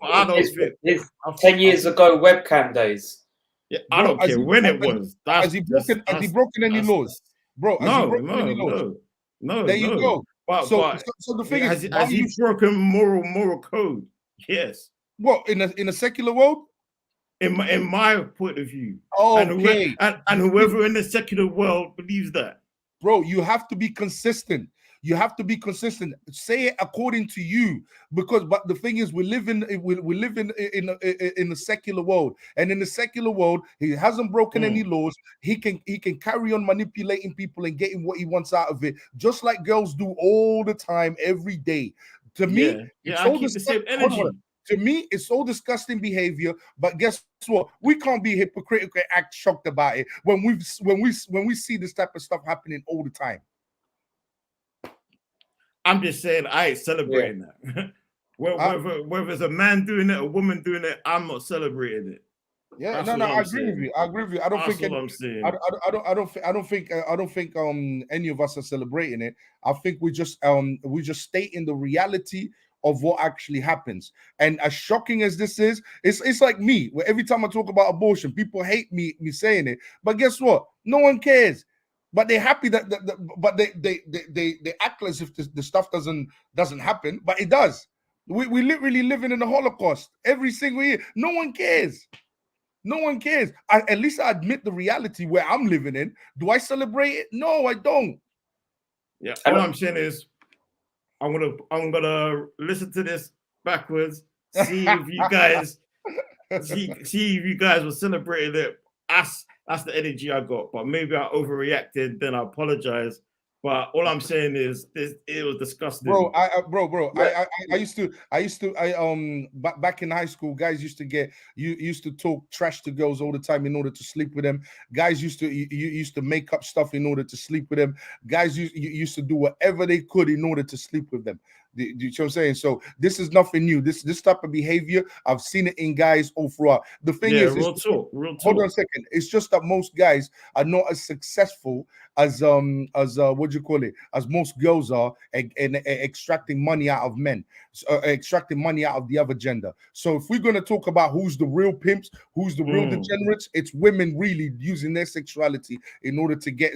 10 years ago webcam days. Yeah, I don't care when it was. Has he broken any laws? Bro, no. There you go. But the thing is, has he broken moral code? Yes. What, in a secular world? In my point of view. Okay. And whoever in the secular world believes that. Bro, you have to be consistent. You have to be consistent. Say it according to you, but the thing is, we live in a secular world, and in the secular world, he hasn't broken any laws. He can carry on manipulating people and getting what he wants out of it, just like girls do all the time, every day. To me, it's I keep the same energy. To me, it's all disgusting behavior. But guess what? We can't be hypocritical and act shocked about it when we see this type of stuff happening all the time. I'm just saying I ain't celebrating that. Whether it's a man doing it, a woman doing it, I'm not celebrating it. Yeah, I agree with you. I agree with you. I don't think I'm saying. I don't think any of us are celebrating it. I think we just stating the reality of what actually happens. And as shocking as this is, it's like me, where every time I talk about abortion, people hate me saying it. But guess what? No one cares. But they're happy that they act as if the stuff doesn't happen, but it does. We literally living in the Holocaust every single year. No one cares. No one cares. At least I admit the reality where I'm living in. Do I celebrate it? No, I don't. Yeah, all I'm saying is I'm gonna listen to this backwards, see if you guys see if you guys were celebrating it. That's the energy I got, but maybe I overreacted. Then I apologize. But all I'm saying is it was disgusting, bro. I used to back in high school, guys used to talk trash to girls all the time in order to sleep with them. Guys used to make up stuff in order to sleep with them. Guys used to do whatever they could in order to sleep with them. Do you know what I'm saying? So this is nothing new. This type of behavior, I've seen it in guys all throughout. The thing is, real talk. Hold on a second. It's just that most guys are not as successful as what do you call it? As most girls are, and extracting money out of men, extracting money out of the other gender. So if we're gonna talk about who's the real pimps, who's the real degenerates, it's women really using their sexuality in order to get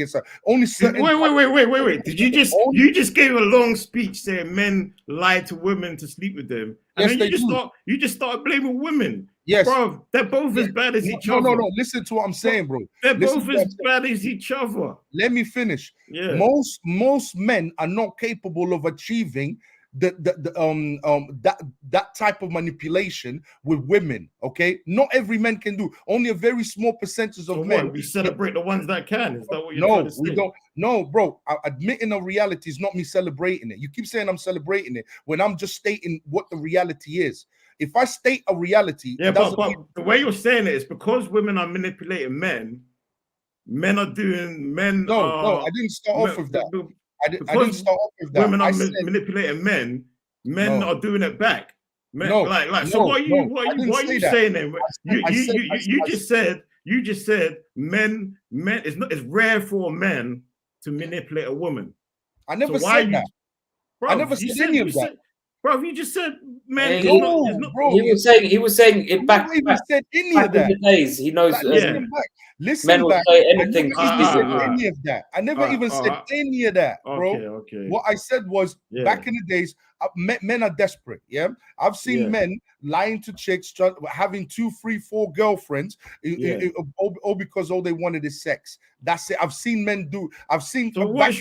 some. Only certain. Wait. Did you just gave a long speech saying men lie to women to sleep with them, and yes, then you just started blaming women? Yes, bro, they're both as bad as each other. No. Listen to what I'm saying, bro. They're both as bad as each other. Let me finish. Yeah. Most men are not capable of achieving that type of manipulation with women. Okay, not every man can do. Only a very small percentage of men. We celebrate the ones that can. Is that what you're trying to say? We don't. No, bro. Admitting a reality is not me celebrating it. You keep saying I'm celebrating it when I'm just stating what the reality is. If I state a reality, but the way you're saying it is because women are manipulating men. Men are doing men. No, I didn't start off with that. I didn't start off with that. Women are manipulating men. Men are doing it back. Men, so what are you saying then? You just said men. It's rare for a man to manipulate a woman. I never said that. I never said any of that. Bro, you just said men. He was saying it back. Said any of that. In the days, he knows. Listen men back. Will say anything. Any of that. I never even said any of that, bro. Okay. What I said was back in the days, men are desperate. Yeah, I've seen men lying to chicks, having 2, 3, 4 girlfriends, all because all they wanted is sex. That's it. I've seen men do. I've seen. So what?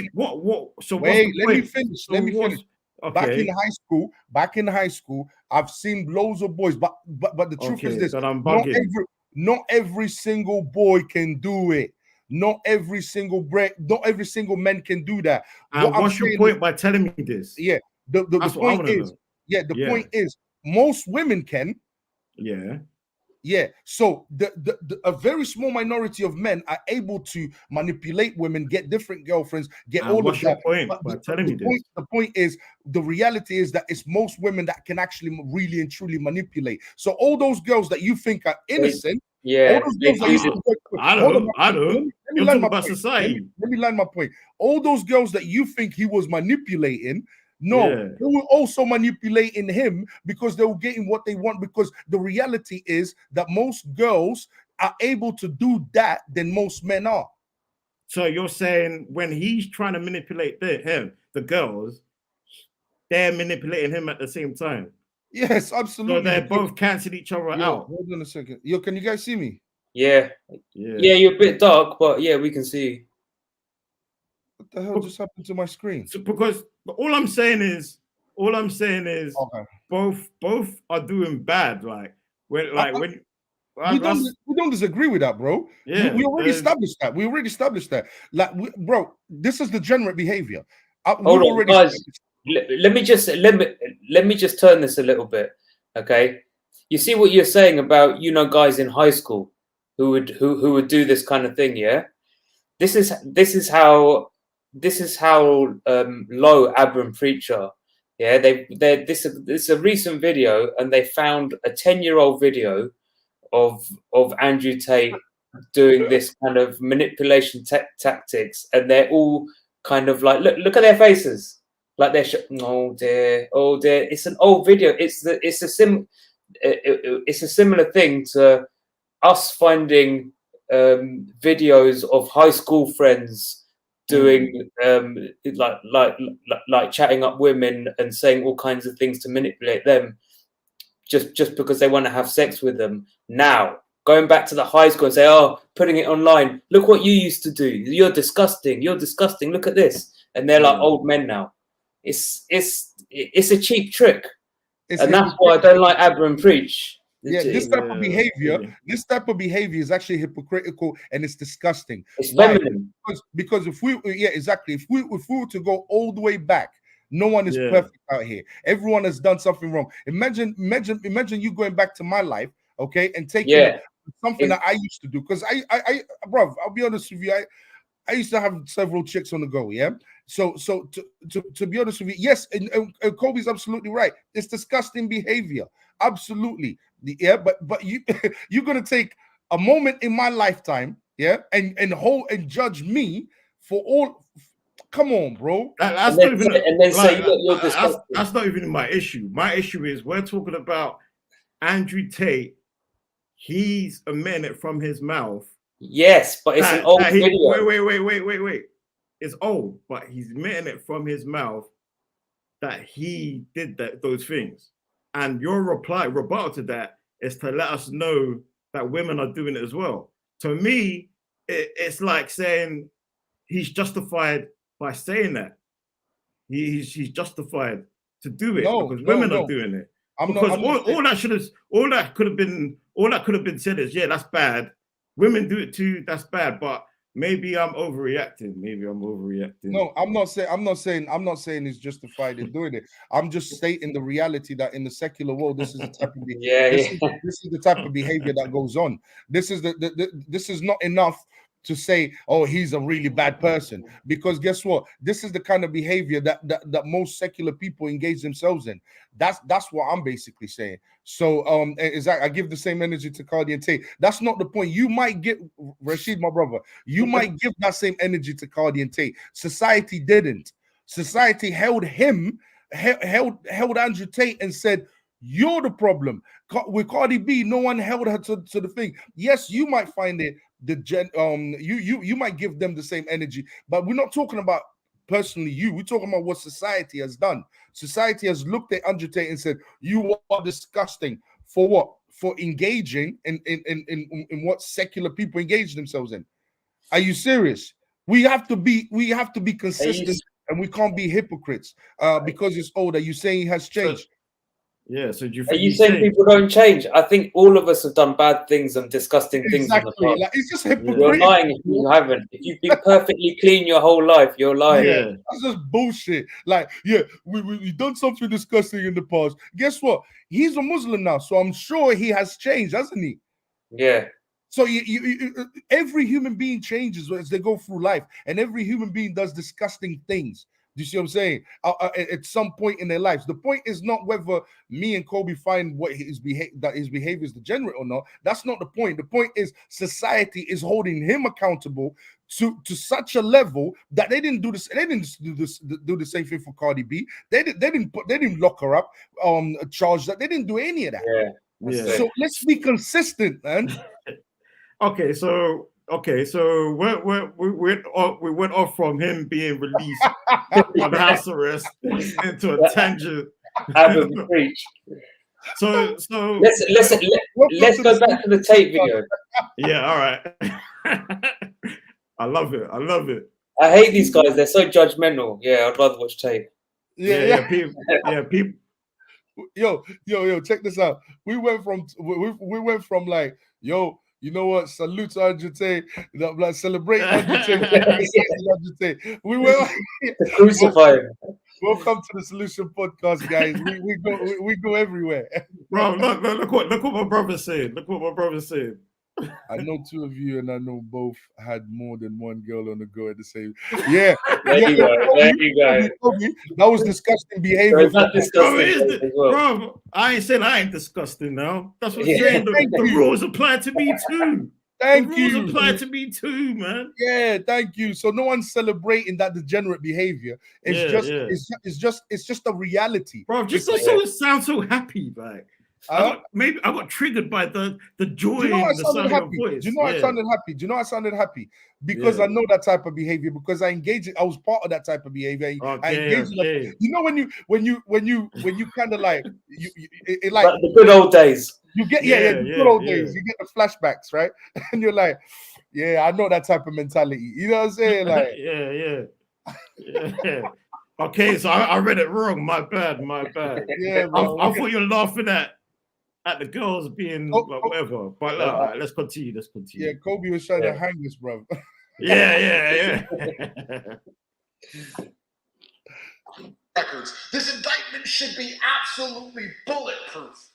So wait, let me finish. Let me finish. Okay. Back in high school, I've seen loads of boys, but the truth is this: not every single boy can do it. Not every single man can do that. And what's your point by telling me this? Yeah, the point is, point is, most women can. Yeah. So a very small minority of men are able to manipulate women, get different girlfriends, get all of that. The point is, the reality is that it's most women that can actually really and truly manipulate. So all those girls that you think are innocent, I don't. You're talking about society. Let me land my point. All those girls that you think he was manipulating. No, they were also manipulating him because they were getting what they want. Because the reality is that most girls are able to do that than most men are. So you're saying when he's trying to manipulate the girls, they're manipulating him at the same time? Yes, absolutely. So they both cancel each other out. Hold on a second. Can you guys see me? Yeah, you're a bit dark, but yeah, we can see you. What the hell just happened to my screen? So because all I'm saying is Okay. both are doing bad. Like when we don't disagree with that, bro. Yeah, we already established that. We already established that. Like, bro, this is degenerate behavior. Hold on, guys. Let me just turn this a little bit. Okay, you see what you're saying about guys in high school who would do this kind of thing. Yeah, this is how low Abram Preacher. Yeah, this is a recent video, and they found a 10-year-old video of Andrew Tate doing this kind of manipulation tactics, and they're all kind of like, look at their faces, like they're oh dear. It's an old video. It's a similar thing to us finding videos of high school friends doing like chatting up women and saying all kinds of things to manipulate them, just because they want to have sex with them. Now going back to the high school and say, oh, putting it online, look what you used to do, you're disgusting, look at this, and they're like old men now. It's a cheap trick, and that's why I don't like Abram Preach. This type of behavior is actually hypocritical, and it's disgusting. It's feminine. Because if we were to go all the way back, no one is perfect out here. Everyone has done something wrong. Imagine you going back to my life, okay, and taking something that I used to do. Because bro, I'll be honest with you, I used to have several chicks on the go, yeah. So to be honest with you, yes, and Kobe's absolutely right. It's disgusting behavior, absolutely. Yeah, but you're gonna take a moment in my lifetime, yeah, and judge me for all. Come on, bro. That's not even my issue. My issue is we're talking about Andrew Tate. He's emitting it from his mouth. Yes, but it's an old video. Wait. It's old, but he's emitting it from his mouth that he did those things. And your rebuttal to that is to let us know that women are doing it as well. To me, it's like saying he's justified by saying that. He's justified to do it because women are doing it. All that could have been said is, yeah, that's bad. Women do it too, that's bad. But maybe I'm overreacting. No, I'm not saying he's justified in doing it. I'm just stating the reality that in the secular world, this is the type of this is the type of behavior that goes on. This is this is not enough to say, oh, he's a really bad person, because guess what? This is the kind of behavior that most secular people engage themselves in. That's what I'm basically saying. So I give the same energy to Cardi and Tate. That's not the point. You might get Rashid, my brother. You might give that same energy to Cardi and Tate. Society didn't. Society held him, held Andrew Tate and said, you're the problem. With Cardi B, no one held her to the thing. Yes, you might find it you might give them the same energy, but we're not talking about personally you. We're talking about what society has done. Society has looked at Andrew Tate and said, you are disgusting. For what? For engaging in what secular people engage themselves in. Are you serious? We have to be consistent, and we can't be hypocrites because it's old. Are you saying he has changed? Yeah, so are you saying people don't change? I think all of us have done bad things and disgusting things in the past. Like, it's just hypocritical. You're lying if you haven't. If you've been perfectly clean your whole life, you're lying. Yeah, that's just bullshit. Like, yeah, we've done something disgusting in the past. Guess what? He's a Muslim now, so I'm sure he has changed, hasn't he? Yeah. So every human being changes as they go through life, and every human being does disgusting things. Do you see what I'm saying? At some point in their lives. The point is not whether me and Kobe find what his behavior is degenerate or not. That's not the point. The point is society is holding him accountable to such a level that they didn't do this. They didn't do the same thing for Cardi B. They didn't lock her up, charge that. They didn't do any of that. Yeah. So let's be consistent, man. Okay, so we went off from him being released on house arrest into a tangent. So let's go back to the Tate video. Yeah, all right. I love it. I hate these guys. They're so judgmental. Yeah, I'd rather watch Tate. Yeah. People. Yo, check this out. We went from like, yo, you know what? Salute to Andrew Tate. Like, celebrate Andrew Tate. We went Crucify him. Welcome to the Solution Podcast, guys. We go everywhere. Bro, look what my brother said. Look what my brother said. I know two of you, and I know both had more than one girl on the go at the same. Yeah, there you go. That was disgusting behavior. Bro, I ain't saying I ain't disgusting now. That's what I'm saying. The rules apply to me too. The rules apply to me too, man. Yeah, thank you. So no one's celebrating that degenerate behavior. It's just a reality. Bro, just don't sound so happy, like. I got triggered by the joy in the sound of your voice. Do you know I sounded happy? Do you know I sounded happy? Because I know that type of behavior, because I engage it. I was part of that type of behavior. You know, when you kind of like like the good old days. You get the good old days. You get the flashbacks, right? And you're like, yeah, I know that type of mentality. You know what I'm saying? Like, yeah. Okay, so I read it wrong. My bad. Yeah, I thought you were laughing at the girls being whatever. But right, let's continue. Yeah, Kobe was trying to hang us, bro. Yeah. Records. This indictment should be absolutely bulletproof.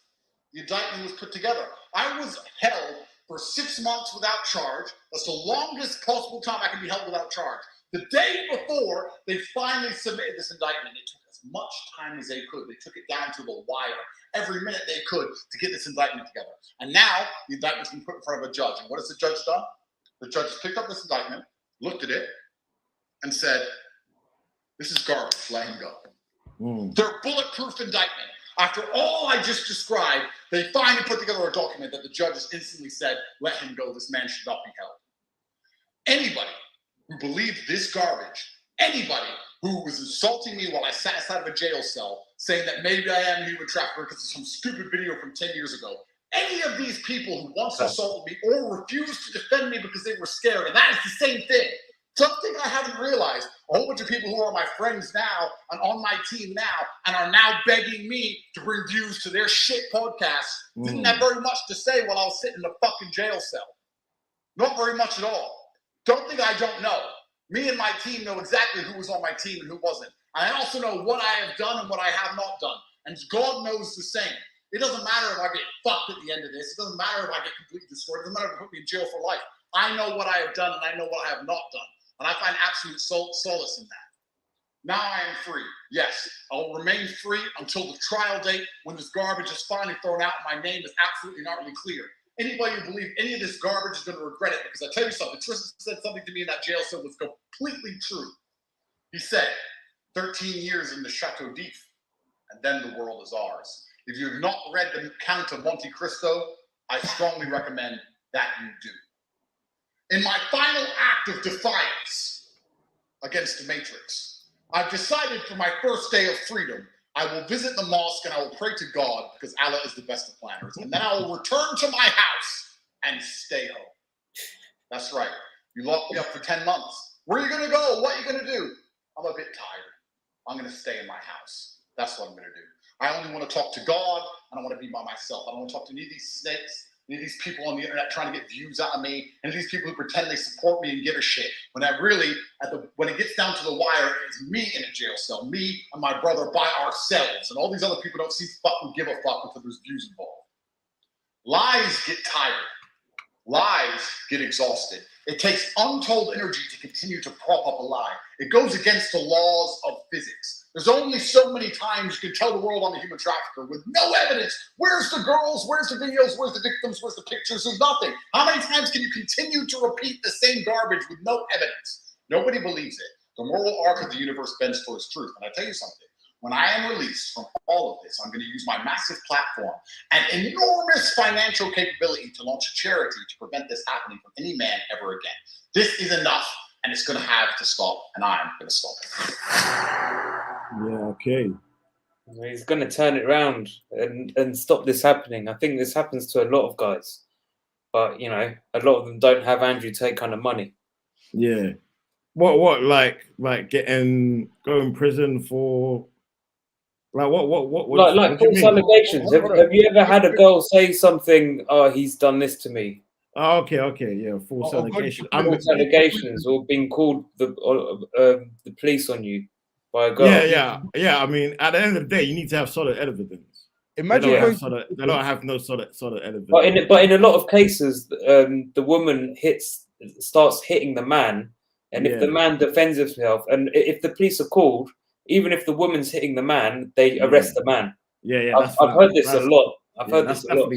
The indictment was put together. I was held for 6 months without charge. That's the longest possible time I can be held without charge. The day before they finally submitted this indictment, it took as much time as they could. They took it down to the wire every minute they could to get this indictment together. And now the indictment's been put in front of a judge. And what has the judge done? The judge picked up this indictment, looked at it, and said, this is garbage, let him go. Their bulletproof indictment. After all I just described, they finally put together a document that the judge has instantly said, let him go, this man should not be held. Anybody who believed this garbage, anybody who was insulting me while I sat inside of a jail cell, saying that maybe I am a human trafficker because of some stupid video from 10 years ago, any of these people who once assaulted me or refused to defend me because they were scared, and that is the same thing. Something I haven't realized, a whole bunch of people who are my friends now and on my team now and are now begging me to bring views to their shit podcasts didn't have very much to say while I was sitting in a fucking jail cell. Not very much at all. Don't think I don't know. Me and my team know exactly who was on my team and who wasn't. And I also know what I have done and what I have not done. And God knows the same. It doesn't matter if I get fucked at the end of this. It doesn't matter if I get completely destroyed. It doesn't matter if they put me in jail for life. I know what I have done and I know what I have not done. And I find absolute solace in that. Now I am free. Yes, I will remain free until the trial date when this garbage is finally thrown out and my name is absolutely not really clear. Anybody who believes any of this garbage is going to regret it, because I tell you something, Tristan said something to me in that jail cell was completely true. He said, 13 years in the Chateau d'If, and then the world is ours. If you have not read The Count of Monte Cristo, I strongly recommend that you do. In my final act of defiance against the Matrix, I've decided for my first day of freedom, I will visit the mosque and I will pray to God, because Allah is the best of planners. And then I will return to my house and stay home. That's right. You locked me up for 10 months. Where are you going to go? What are you going to do? I'm a bit tired. I'm going to stay in my house. That's what I'm going to do. I only want to talk to God, and I want to be by myself. I don't want to talk to any of these snakes, any of these people on the internet trying to get views out of me, any of these people who pretend they support me and give a shit. When I really, when it gets down to the wire, it's me in a jail cell, me and my brother by ourselves, and all these other people don't fucking give a fuck until there's views involved. Lies get tired. Lies get exhausted. It takes untold energy to continue to prop up a lie. It goes against the laws of physics. There's only so many times you can tell the world I'm a human trafficker with no evidence. Where's the girls? Where's the videos? Where's the victims? Where's the pictures? There's nothing. How many times can you continue to repeat the same garbage with no evidence? Nobody believes it. The moral arc of the universe bends towards truth. And I tell you something. When I am released from all of this, I'm going to use my massive platform and enormous financial capability to launch a charity to prevent this happening from any man ever again. This is enough, and it's going to have to stop, and I'm going to stop it. Yeah, okay. He's going to turn it around and stop this happening. I think this happens to a lot of guys. But, you know, a lot of them don't have Andrew Tate kind of money. Yeah. What like going prison for like what Like do you false mean? allegations. Have you ever had a girl say something? Oh, he's done this to me. Oh, okay, yeah, false allegations. False allegations, or being called the police on you by a girl. Yeah. I mean, at the end of the day, you need to have solid evidence. Imagine they going don't have no solid evidence. But in a lot of cases, the woman starts hitting the man, and if the man defends himself, and if the police are called, even if the woman's hitting the man, they arrest the man. I've heard this a lot. I've heard this a lot.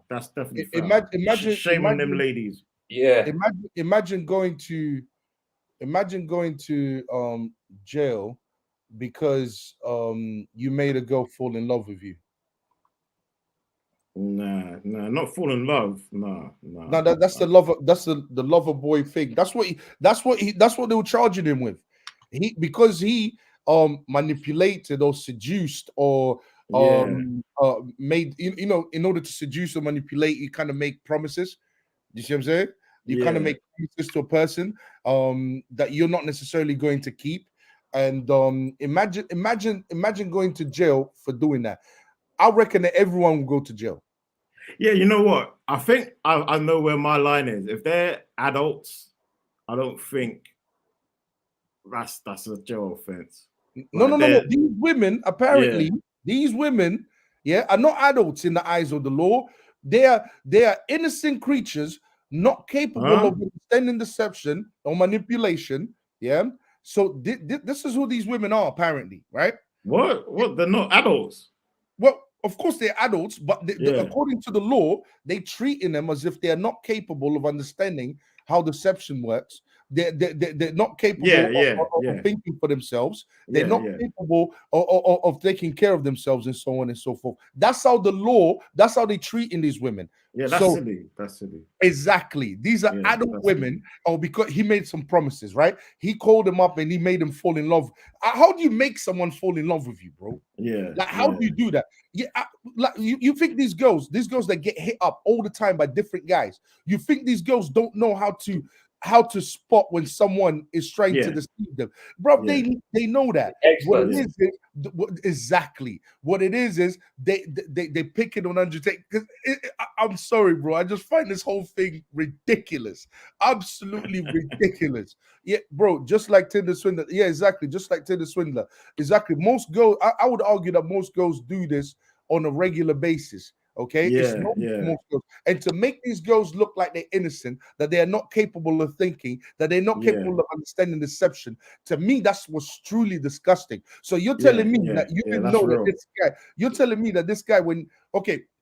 That's definitely foul. Imagine shame on them ladies. Yeah. Imagine going to jail because you made a girl fall in love with you. Nah, not fall in love. No. That's the lover. That's the lover boy thing. That's what they were charging him with. Because he manipulated or seduced or made in order to seduce or manipulate, you kind of make promises. You see what I'm saying? You kind of make promises to a person that you're not necessarily going to keep. And imagine going to jail for doing that. I reckon that everyone will go to jail. Yeah, you know what? I think I know where my line is. If they're adults, I don't think that's a jail offense. No. These women, apparently, are not adults in the eyes of the law. They are innocent creatures, not capable of understanding deception or manipulation. Yeah. So this is who these women are, apparently, right? What? They're not adults. Well, of course they're adults, but according to the law, they treating them as if they are not capable of understanding how deception works. They're not capable of thinking for themselves. They're not capable of taking care of themselves, and so on and so forth. That's how the law. That's how they treating these women. Yeah, that's silly. That's silly. Exactly. These are adult women. Because he made some promises, right? He called them up and he made them fall in love. How do you make someone fall in love with you, bro? Yeah. Like, how do you do that? Yeah. Like you think these girls that get hit up all the time by different guys, you think these girls don't know how to spot when someone is trying to deceive them, bro? They know that. What it is they pick it on Andrew Tate. I'm sorry, bro. I just find this whole thing ridiculous, absolutely ridiculous. Yeah, bro. Just like Tinder Swindler. Yeah, exactly. Just like Tinder Swindler. Exactly. Most girls, I would argue that most girls do this on a regular basis. Okay, most girls. And to make these girls look like they're innocent, that they are not capable of thinking, that they're not capable of understanding deception, to me, that's what's truly disgusting. So you're telling me that you didn't know that this guy, you're telling me that this guy,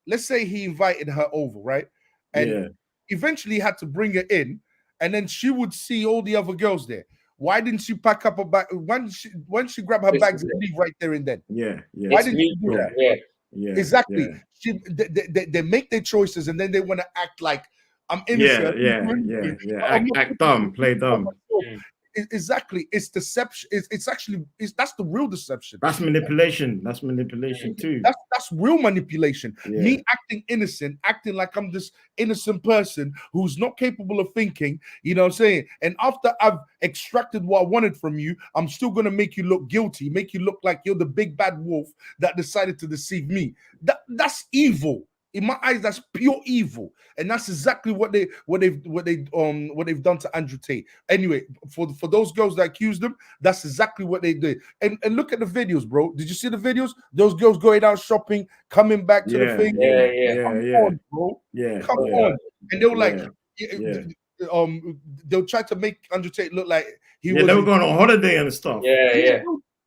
let's say he invited her over, right? And eventually had to bring her in, and then she would see all the other girls there. Why didn't she pack up a bag? When she grab her bags and leave right there and then? Why didn't she do that? Exactly. They make their choices and then they want to act like I'm innocent. Act dumb, play dumb. Exactly. It's deception. That's the real deception. That's manipulation. That's manipulation too. That's real manipulation. Me acting innocent, acting like I'm this innocent person who's not capable of thinking, you know what I'm saying? And after I've extracted what I wanted from you, I'm still gonna make you look guilty, make you look like you're the big bad wolf that decided to deceive me. That's evil. In my eyes, that's pure evil, and that's exactly what they've done to Andrew Tate. Anyway, for those girls that accused them, that's exactly what they did. And look at the videos, bro. Did you see the videos? Those girls going out shopping, coming back to the thing. Come on, bro. Come on. And they were like, they'll try to make Andrew Tate look like they were going on holiday and stuff.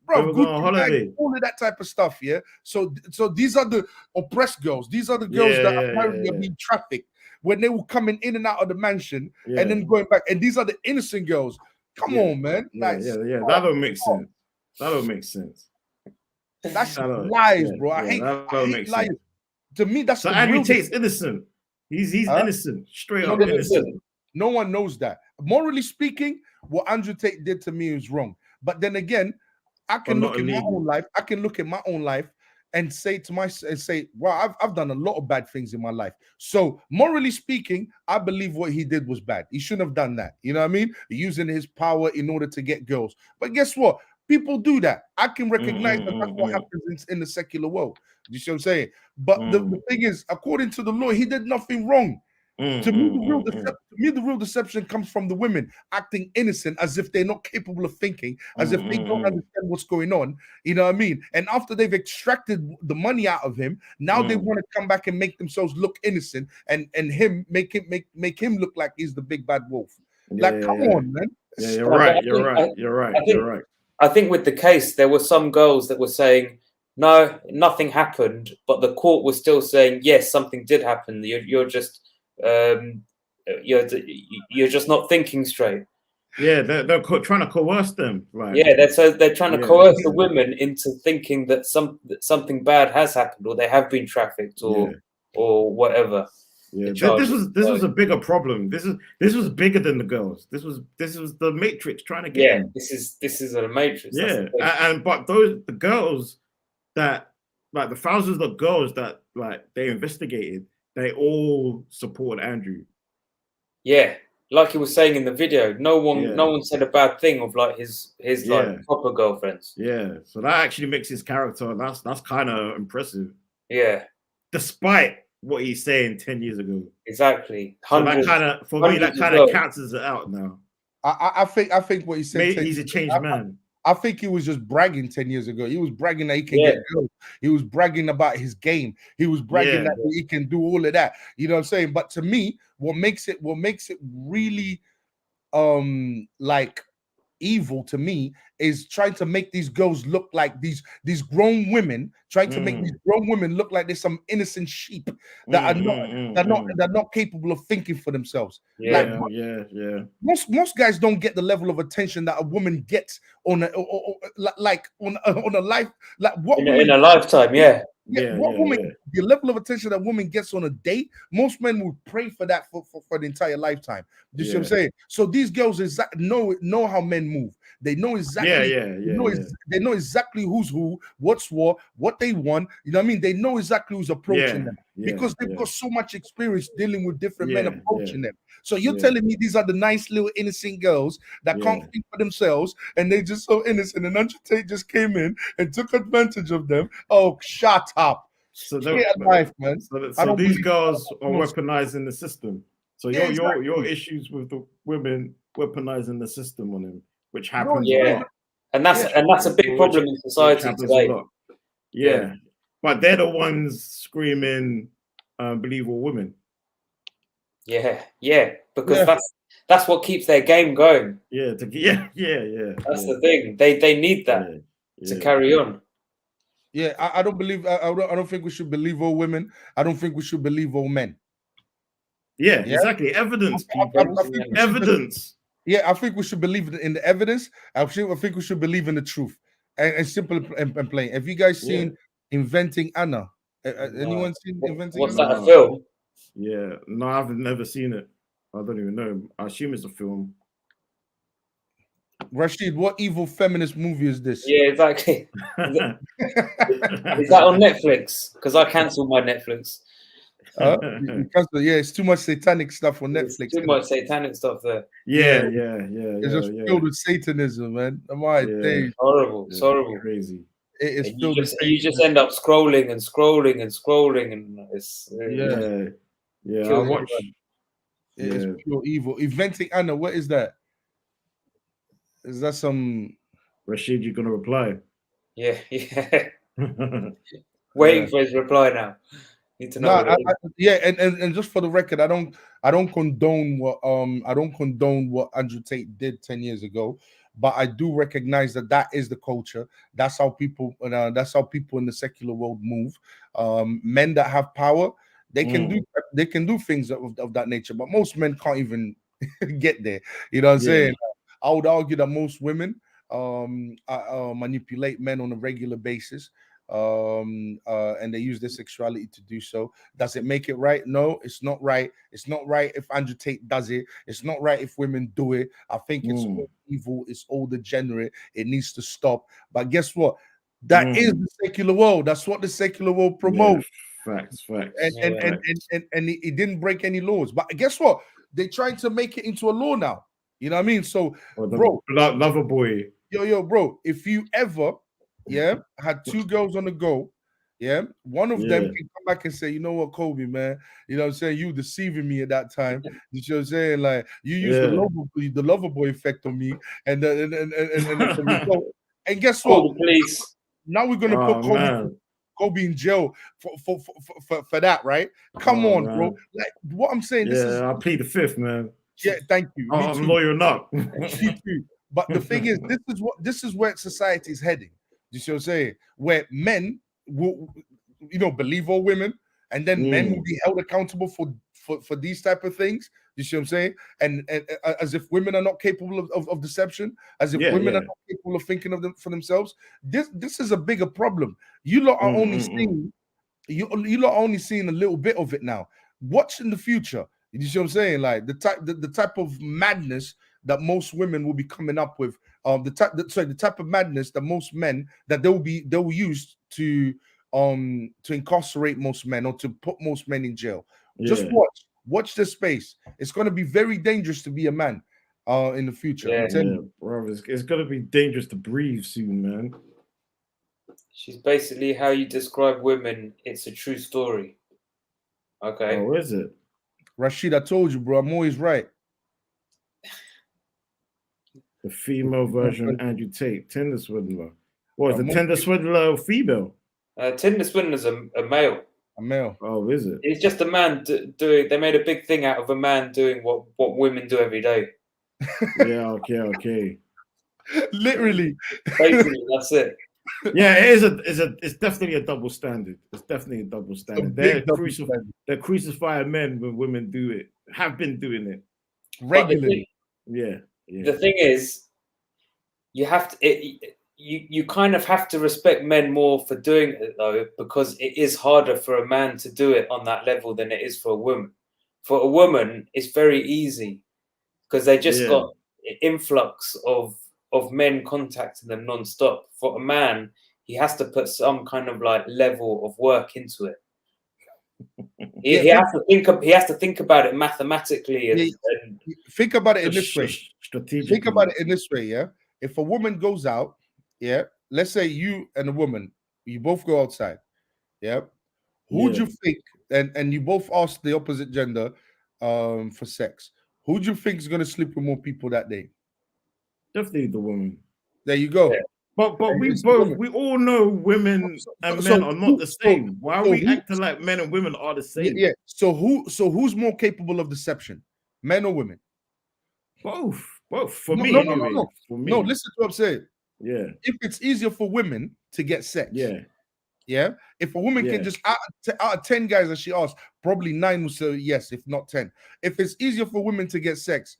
Bro, good holiday. All of that type of stuff, yeah. So these are the oppressed girls. These are the girls that apparently are being trafficked when they were coming in and out of the mansion and then going back. And these are the innocent girls. Come on, man. That don't make sense. That don't make sense. That's lies, bro. I hate lies. To me, that's so Andrew Tate's innocent. He's innocent, straight up innocent. No one knows that. Morally speaking, what Andrew Tate did to me is wrong. But then again, I can look at my own life. and say, well, I've done a lot of bad things in my life. So morally speaking, I believe what he did was bad. He shouldn't have done that. You know what I mean? Using his power in order to get girls. But guess what? People do that. I can recognize that's what happens in the secular world. You see what I'm saying? But the thing is, according to the law, he did nothing wrong. To me, the real deception comes from the women acting innocent, as if they're not capable of thinking, as if they don't understand what's going on. You know what I mean? And after they've extracted the money out of him, now they want to come back and make themselves look innocent, and him make him look like he's the big bad wolf. Come on, man. Yeah, you're right. You're right. I think with the case, there were some girls that were saying, no, nothing happened, but the court was still saying, yes, something did happen. You're just you're just not thinking straight. Yeah, they're trying to coerce them. Right? Yeah, they're trying to coerce the women into thinking that something bad has happened, or they have been trafficked, or whatever. Yeah, this was a bigger problem. This was bigger than the girls. This was the Matrix trying to get them. This is a Matrix. But the girls that, like, the thousands of girls that, like, they investigated, they all support Andrew. Yeah, like he was saying in the video, no one said a bad thing of, like, his like proper girlfriends. Yeah, so that actually makes his character, that's kind of impressive. Yeah, despite what he's saying 10 years ago. Exactly. So that kind of cancels it out now. I think what he said. Maybe he's a changed man. I think he was just bragging 10 years ago. He was bragging that he can get girls. He was bragging about his game. He was bragging that he can do all of that. You know what I'm saying? But to me, what makes it really like evil to me is trying to make these girls look like these grown women, trying to make these grown women look like they're some innocent sheep that are not capable of thinking for themselves. Most guys don't get the level of attention that a woman gets on a life, like what in a lifetime. The level of attention that woman gets on a date, most men would pray for that for the entire lifetime. You see what I'm saying? So these girls know how men move. They know exactly. They know exactly who's who, what's what they want. You know what I mean? They know exactly who's approaching them because they've got so much experience dealing with different men approaching them. So you're telling me these are the nice little innocent girls that can't think for themselves, and they just so innocent. And Andrew Tate just came in and took advantage of them. Oh, shut up! So these girls are weaponizing the system. So your issues with the women weaponizing the system on him, which happens a lot. And that's a big problem in society today. But they're the ones screaming, "Believe all women." Because that's what keeps their game going. That's the thing. They need that to carry on. Yeah, I don't believe. I don't think we should believe all women. I don't think we should believe all men. Yeah, exactly. Evidence, people. Evidence. I think we should believe in the evidence. I think we should believe in the truth. And simple and plain. Have you guys seen Inventing Anna? Anyone seen Inventing Anna? What's that, a film? Yeah, no, I've never seen it. I don't even know. I assume it's a film. Rashid, what evil feminist movie is this? Yeah, exactly. Is that on Netflix? Because I cancelled my Netflix. It's too much satanic stuff on Netflix. Too much satanic stuff there. It's just filled with Satanism, man. It's horrible. It's horrible. Crazy. It is filled with you just end up scrolling and scrolling and scrolling, and it's I watch. It's pure evil. Inventing Anna, what is that? Is that some Rashid? You're gonna reply? Yeah. Waiting for his reply now. Need to know. And just for the record, I don't condone what Andrew Tate did 10 years ago, but I do recognize that is the culture. That's how people in the secular world move. Men that have power, they can do things of that nature, but most men can't even get there. You know what I'm saying? I would argue that most women manipulate men on a regular basis, and they use their sexuality to do so. Does it make it right? No, it's not right. It's not right if Andrew Tate does it. It's not right if women do it. I think it's all evil. It's all degenerate. It needs to stop. But guess what? That is the secular world. That's what the secular world promotes. Facts. And he didn't break any laws. But guess what? They're trying to make it into a law now. You know what I mean? So, bro, lover boy. Yo, bro, if you ever, had two girls on the go, one of them can come back and say, you know what, Kobe, man, you know what I'm saying? You deceiving me at that time. You know what I'm saying? Like, you used the lover boy effect on me, and and guess what? Please. Now we're gonna put Kobe in jail for that, right? Come on, man. Bro. Like what I'm saying, this is I plead the fifth, man. Yeah, thank you. I'm loyal up. Me too. But the thing is, this is where society is heading. You see what I'm saying? Where men will, believe all women, and then men will be held accountable for these type of things. You see what I'm saying? And as if women are not capable of deception, as if women are not capable of thinking of them for themselves. This is a bigger problem. You lot are only seeing you lot are only seeing a little bit of it now. Watch in the future. You see what I'm saying? Like the type of madness that most women will be coming up with. The type of madness that most men that they will use to incarcerate most men or to put most men in jail. Just watch the space. It's going to be very dangerous to be a man in the future. Bro, it's going to be dangerous to breathe soon, man. She's basically how you describe women. It's a true story. Okay. Oh, is it? Rashid, I told you, bro. I'm always right. The female version of Andrew Tate, Tinder swindler. What is the Tinder swindler female? Tinder swindler's a male. A male. Oh, is it? It's just a man doing. They made a big thing out of a man doing what women do every day. Yeah. Okay. Literally. Basically, that's it. Yeah, it's definitely a double standard. It's definitely a double standard. They're crucifying men when women do it. Have been doing it regularly. Yeah. The thing is, you have to. You kind of have to respect men more for doing it though, because it is harder for a man to do it on that level than it is for a woman. For a woman, it's very easy because they just got an influx of men contacting them non-stop. For a man, he has to put some kind of like level of work into it. He has to think about it mathematically. And think about it in this way. Think about it in this way, yeah. If a woman goes out, let's say you and a woman, you both go outside, who do you think? And you both ask the opposite gender for sex. Who do you think is going to sleep with more people that day? Definitely the woman. There you go. Yeah. But we all know women and men are not the same. Why are we acting like men and women are the same? Yeah. So who's more capable of deception, men or women? Both. For me. No, listen to what I'm saying. Yeah. If it's easier for women to get sex, yeah. If a woman can just out of 10 guys that she asks, probably 9 will say yes, if not 10. If it's easier for women to get sex,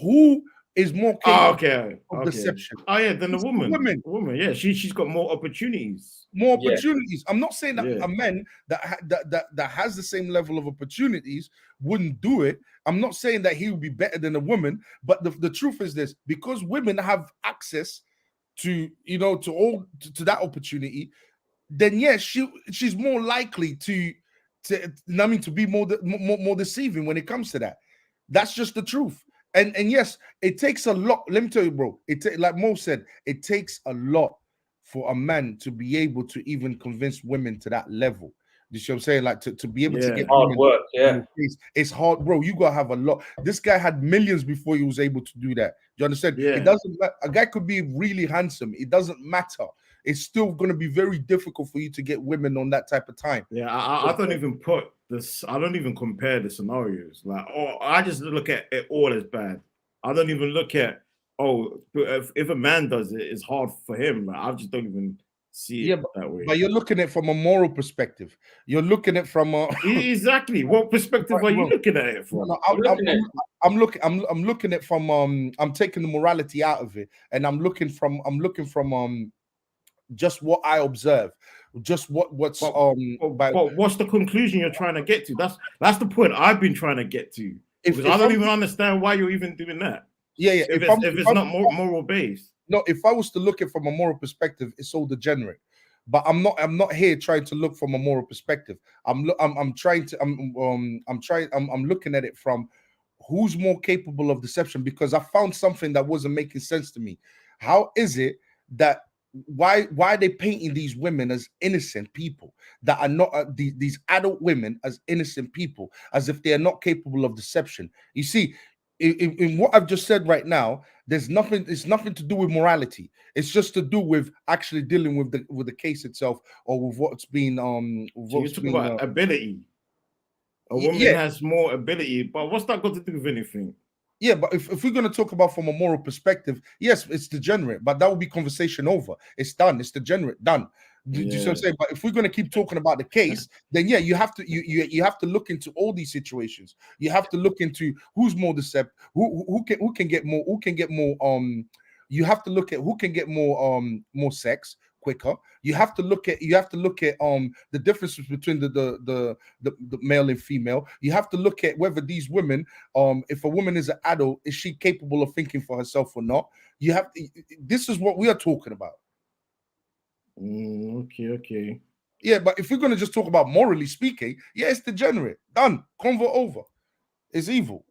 who is more capable of deception? Oh yeah, than the woman. Woman, yeah, she's got more opportunities. More opportunities. I'm not saying that a man that has the same level of opportunities wouldn't do it. I'm not saying that he would be better than a woman, but the truth is this: because women have access to that opportunity, then yes, she's more likely to be more deceiving when it comes to that. That's just the truth. And yes, it takes a lot. Let me tell you, bro. Like Mo said, it takes a lot for a man to be able to even convince women to that level. You see what I'm saying? Like to be able to get hard work. Yeah, it's hard, bro. You gotta have a lot. This guy had millions before he was able to do that. Do you understand? Yeah. It doesn't matter. A guy could be really handsome. It doesn't matter. It's still going to be very difficult for you to get women on that type of time. Yeah, I don't even put this. I don't even compare the scenarios. Like, I just look at it all as bad. I don't even look at if a man does it, it's hard for him. Like, I just don't even see it that way. But you're looking at it from a moral perspective. You're looking at it from a exactly. What perspective are you looking at it from? No, I'm looking at it from I'm taking the morality out of it, and I'm looking from just what I observe, just what's But what's the conclusion you're trying to get to? That's the point I've been trying to get to. Because I don't even understand why you're even doing that. Yeah. If it's not moral based. No, if I was to look at it from a moral perspective, it's all degenerate. but I'm not here trying to look from a moral perspective. I'm looking at it from who's more capable of deception, because I found something that wasn't making sense to me. How is it that why are they painting these women as innocent people that are not these adult women as innocent people, as if they are not capable of deception? You see, in what I've just said right now, there's nothing. It's nothing to do with morality. It's just to do with actually dealing with the case itself, or with what's been So you're talking about ability. A woman has more ability, but what's that got to do with anything? Yeah, but if we're going to talk about from a moral perspective, yes, it's degenerate, but that will be conversation over. It's done. It's degenerate, done. Do you see what I'm saying? But if we're going to keep talking about the case, then yeah, you have to look into all these situations. You have to look into who's more deceptive, who can get more, you have to look at who can get more sex quicker. You have to look at the differences between the male and female. You have to look at whether these women, if a woman is an adult, is she capable of thinking for herself or not? This is what we are talking about. Okay. Yeah, but if we're going to just talk about morally speaking, yeah, it's degenerate. Done. Convo over. It's evil.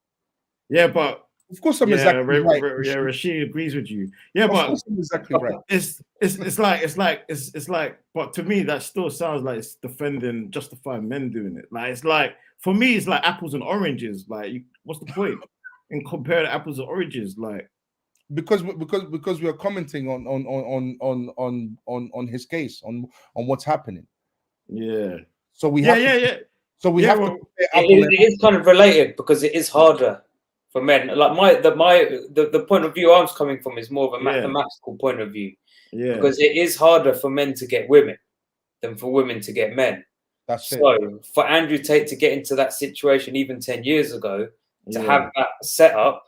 Yeah, but of course I'm exactly right. Yeah, Rashid agrees with you. Yeah, but I'm exactly right. It's like, but to me that still sounds like it's defending justifying men doing it. Like it's like, for me, it's like apples and oranges. Like, what's the point in comparing apples and oranges? Like, because we are commenting on his case, on what's happening. Yeah. So we have So we have to. It is kind of related, because it is harder for men. Like the point of view I'm coming from is more of a mathematical point of view. Yeah. Because it is harder for men to get women than for women to get men. So for Andrew Tate to get into that situation even 10 years ago, to have that set up,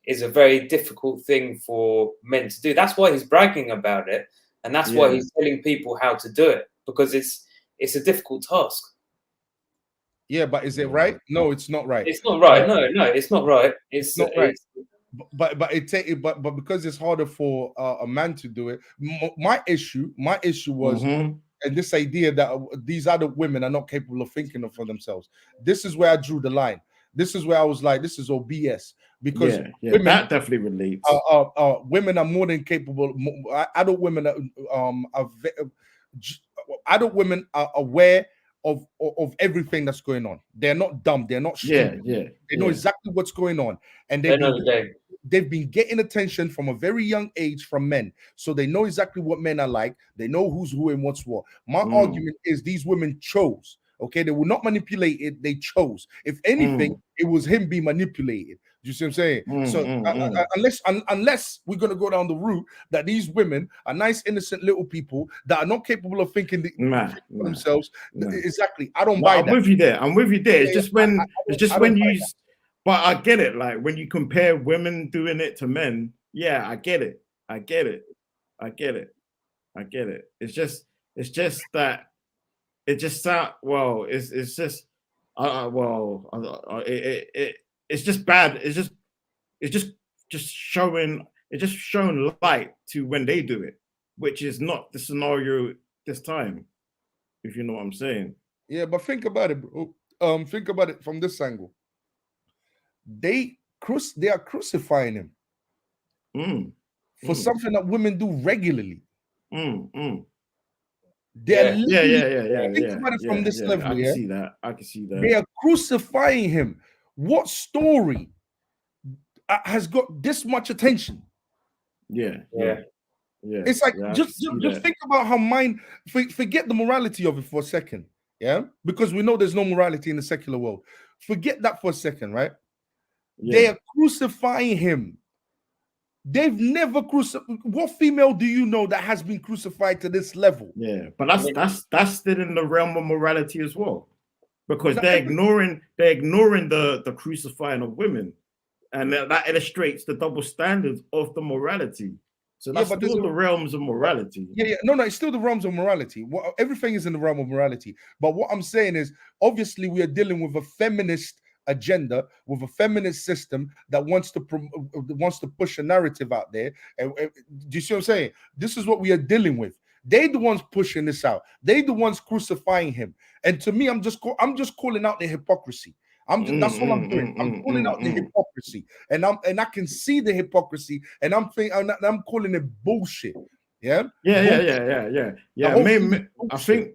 is a very difficult thing for men to do. That's why he's bragging about it, and that's why he's telling people how to do it, because it's a difficult task. Yeah, but is it right? No, it's not right. It's not right. No, it's not right. It's not right. But because it's harder for a man to do it. My issue was, and this idea that these other women are not capable of thinking for themselves. This is where I drew the line. This is where I was like, this is all BS. Because women, that definitely relates. Women are more than capable. Adult women are aware of everything that's going on. They're not dumb. They're not stupid. They know exactly what's going on, and they've been getting attention from a very young age from men, so they know exactly what men are like. They know who's who and what's what. My argument is these women chose. Okay, they were not manipulated. They chose. If anything, it was him being manipulated. You see what I'm saying? Unless we're gonna go down the route that these women are nice, innocent little people that are not capable of thinking for themselves. Exactly. I don't buy that. I'm with you there. It's just when you. But I get it. Like when you compare women doing it to men, yeah, I get it. It's just that. It just sounds it's just it's just bad. It's just showing light to when they do it, which is not the scenario this time, if you know what I'm saying. Yeah, but think about it, bro. Think about it from this angle. They are crucifying him for something that women do regularly. Think about it from this level. I can see that. They are crucifying him. What story has got this much attention? It's like just think about how forget the morality of it for a second. Yeah, because we know there's no morality in the secular world. Forget that for a second, right? They are crucifying him. They've never crucified. What female do you know that has been crucified to this level? Yeah, but that's still in the realm of morality as well, because they're ignoring the crucifying of women, and that illustrates the double standards of the morality. So that's still the realms of morality. No, it's still the realms of morality. Everything is in the realm of morality. But what I'm saying is, obviously, we are dealing with a feminist agenda, with a feminist system that wants to push a narrative out there. Do you see what I'm saying? This is what we are dealing with. They the ones pushing this out. They the ones crucifying him. And to me, I'm just calling out the hypocrisy. That's all I'm doing. I'm calling out the hypocrisy, and I can see the hypocrisy, and I'm calling it bullshit. Yeah. I think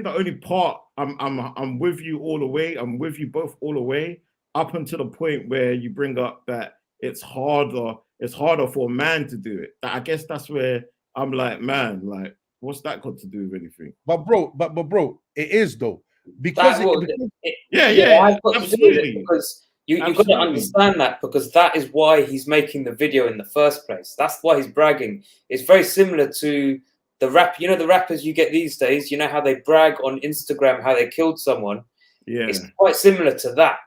the only part I'm with you all the way. I'm with you both all the way up until the point where you bring up that it's harder for a man to do it. I guess that's where I'm like, man, like, what's that got to do with anything? But bro, it is though. Because absolutely. Because you got to understand that, because that is why he's making the video in the first place. That's why he's bragging. It's very similar to the rap. You know, the rappers you get these days, you know how they brag on Instagram how they killed someone. Yeah, it's quite similar to that.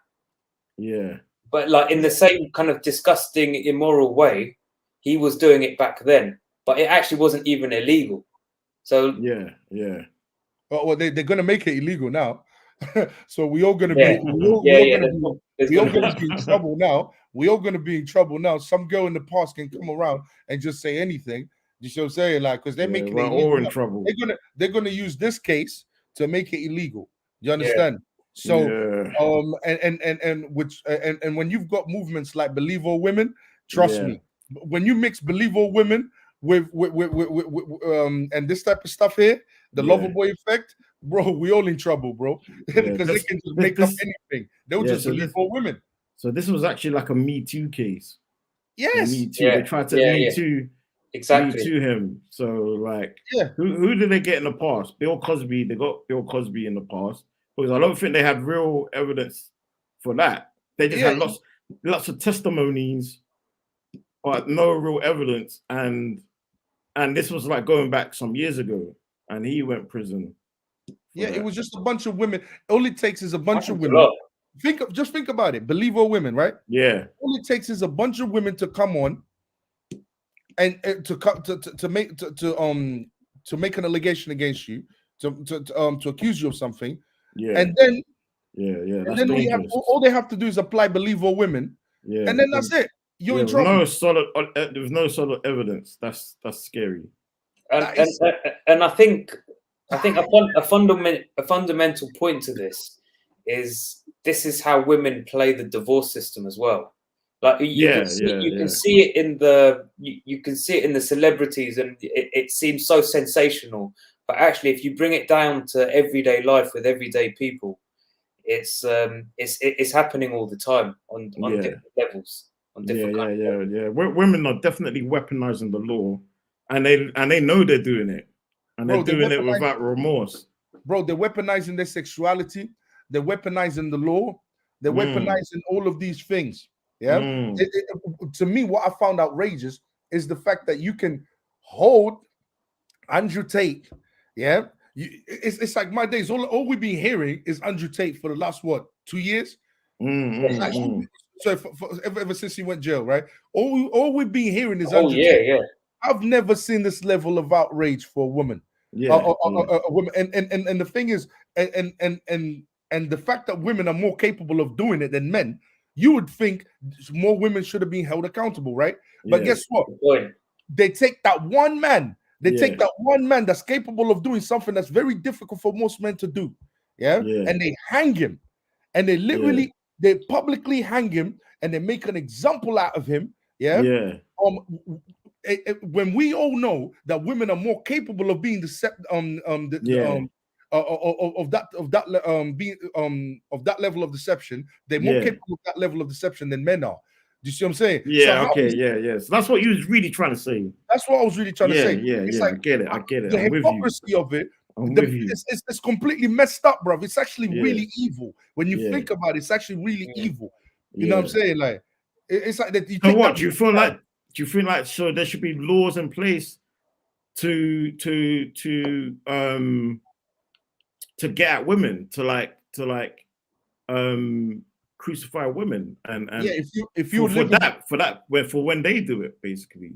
Yeah, but like in the same kind of disgusting, immoral way, he was doing it back then. But it actually wasn't even illegal. So yeah. Well, they're gonna make it illegal now. So we all gonna be in trouble now. We all gonna be in trouble now. Some girl in the past can come around and just say anything. You see what I'm saying? Like, because they're making it illegal. All in trouble. They're gonna use this case to make it illegal. You understand? So and when you've got movements like Believe All Women, trust me, when you mix Believe All Women with and this type of stuff here, the Loverboy effect, bro, we all in trouble, bro. Because they can just make up anything. They'll just believe all women. So this was actually like a Me Too case. Yes. Me Too. They tried to Me Too. Exactly. Me Too him. So like, who did they get in the past? Bill Cosby. They got Bill Cosby in the past, because I don't think they had real evidence for that. They just had lots of testimonies, but no real evidence. And this was like going back some years ago, and he went prison. Yeah, it was just a bunch of women. All it takes is a bunch of women. Just think about it. Believe All Women, right? Yeah. All it takes is a bunch of women to come on and to make an allegation against you, to accuse you of something. Yeah. And then and then all they have to do is apply Believe All Women. Yeah. And then that's it. You're in trouble. There's no solid evidence. That's scary. And I think a fundamental point to this is how women play the divorce system as well. Like you can see it in the celebrities, and it seems so sensational. But actually, if you bring it down to everyday life with everyday people, it's happening all the time on different levels. Women are definitely weaponizing the law, and they know they're doing it, and they're doing it without remorse. Bro, they're weaponizing their sexuality, they're weaponizing the law, they're weaponizing all of these things. Yeah. To me, what I found outrageous is the fact that you can hold Andrew Tate. Yeah. It's like my days. All we've been hearing is Andrew Tate for the last 2 years. So ever since he went jail, right? All we've been hearing is Andrew Tate. I've never seen this level of outrage for a woman. A woman. And the thing is, and the fact that women are more capable of doing it than men, you would think more women should have been held accountable, right? But guess what? They take that one man. They take that one man that's capable of doing something that's very difficult for most men to do. And they hang him. And they literally, they publicly hang him, and they make an example out of him. When we all know that women are more capable of being of that level of deception, they're more capable of that level of deception than men are. Do you see what I'm saying? So that's what you was really trying to say. That's what I was really trying to say. I get it. The hypocrisy of it. It's completely messed up, bro. It's actually really evil. When you think about it, it's actually really evil. You know what I'm saying? Like, it's like that. Do you feel like so there should be laws in place to get at women, to crucify women and if you for when they do it, basically,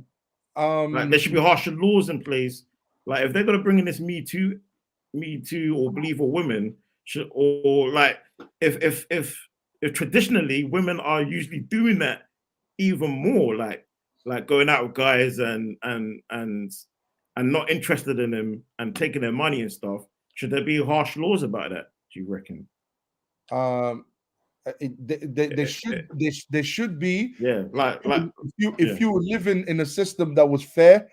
like there should be harsher laws in place. Like if they're gonna bring in this Me Too or Believe All Women, or like if traditionally women are usually doing that even more, like going out with guys and and not interested in them and taking their money and stuff, should there be harsh laws about that? Do you reckon? There should be. Yeah, like if you were living in a system that was fair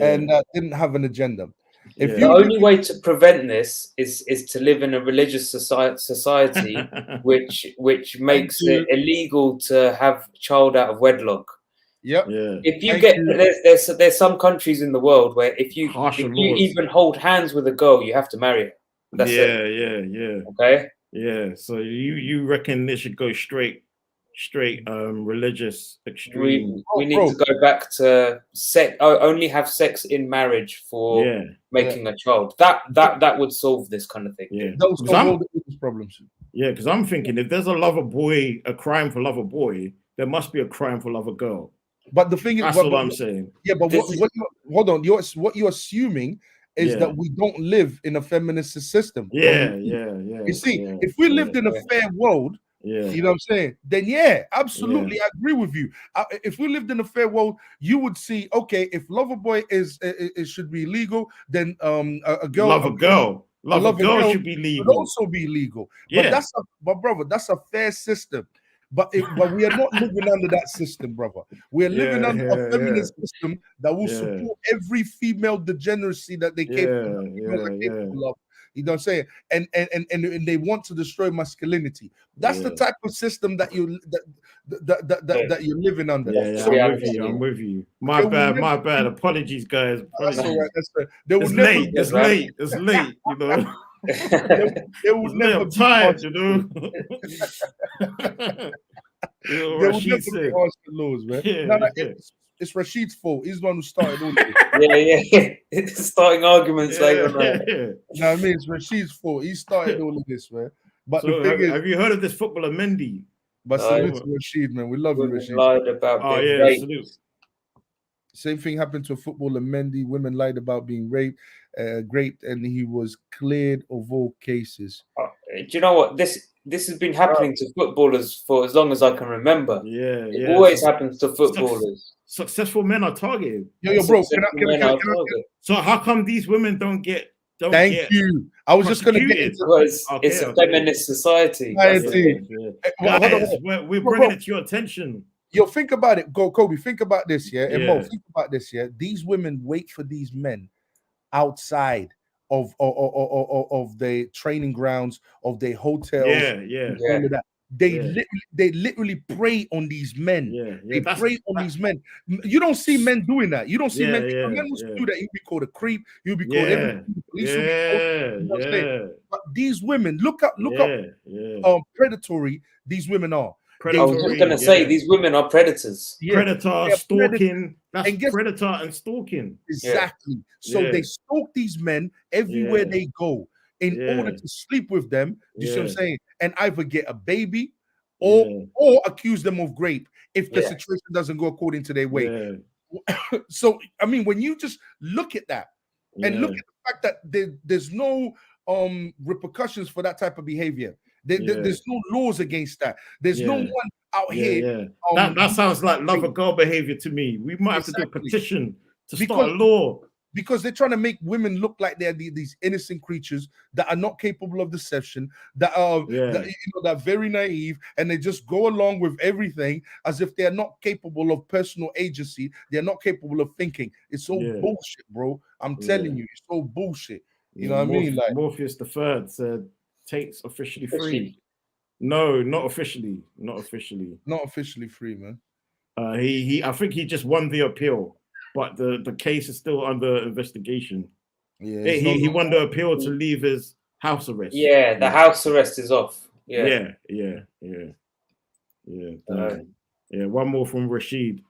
and that didn't have an agenda. If the only way to prevent this is to live in a religious society which makes it illegal to have child out of wedlock. Yep. Yeah. If you there's some countries in the world where if you even hold hands with a girl, you have to marry her. That's it. Yeah. Okay. Yeah. So you reckon it should go straight religious extreme? We need to go back to only have sex in marriage for making a child. That would solve this kind of thing. Yeah. That would solve all these problems. Yeah, because I'm thinking if there's a lover boy, a crime for lover boy, there must be a crime for lover girl. But the thing is, that's what I'm saying. Yeah, but hold on. What you're assuming is that we don't live in a feminist system. Yeah. You see, if we lived in a fair world, you know what I'm saying? Then absolutely, I agree with you. If we lived in a fair world, you would see, okay, if lover boy it should be legal, then a girl, lover girl should be legal. Should also be legal. Yeah. But brother, that's a fair system. But we are not living under that system, brother. We are living under a feminist system that will support every female degeneracy that they capable of. You know what I'm saying? And they want to destroy masculinity. That's the type of system that you're living under. I'm with you. My bad. Apologies, guys. Apologies. That's all right. That's right. It's late. You know. There will never be tired, you know. There will never be harsh laws, man. It's Rashid's fault. He's the one who started all this. It's starting arguments later on. You know what I mean? It's Rashid's fault. He started all of this, man. But so the thing have you heard of this footballer Mendy? But salute to Rashid, man. We love you, Rashid. Lied about salute. Same thing happened to a footballer Mendy. Women lied about being raped, and he was cleared of all cases. Do you know what? This has been happening to footballers for as long as I can remember. It always happens to footballers. Successful men are targeted. Yo, bro. So how come these women don't get? Thank you. I was just going to get into it's a feminist society. Guys, we're bringing it to your attention. Yo, think about it. Kobe, think about this, and Mo, think about this, These women wait for these men outside of the training grounds, of their hotels. All of that. They literally prey on these men. They prey on these men. You don't see men doing that. You don't see men. If a man was to do that, you'd be called a creep. You'd be called But these women, look up predatory these women are. I was just going to say, these women are predators. Predator, stalking. That's predator and stalking. Exactly. So they stalk these men everywhere they go in order to sleep with them. You see what I'm saying? And either get a baby or accuse them of rape if the situation doesn't go according to their way. So, I mean, when you just look at that and look at the fact that there's no repercussions for that type of behavior. There's no laws against that. There's no one out here. That sounds like lover girl behavior to me. We might have to do a petition to start a law. Because they're trying to make women look like they're these innocent creatures that are not capable of deception, that are that are very naive, and they just go along with everything as if they're not capable of personal agency. They're not capable of thinking. It's so bullshit, bro. I'm telling you, it's so bullshit. You know what I mean? Like Morpheus III said, Tate's officially free. No, not officially. Not officially. Not officially free, man. I think he just won the appeal. But the case is still under investigation. He won the appeal to leave his house arrest. Yeah, the house arrest is off. Yeah. One more from Rashid.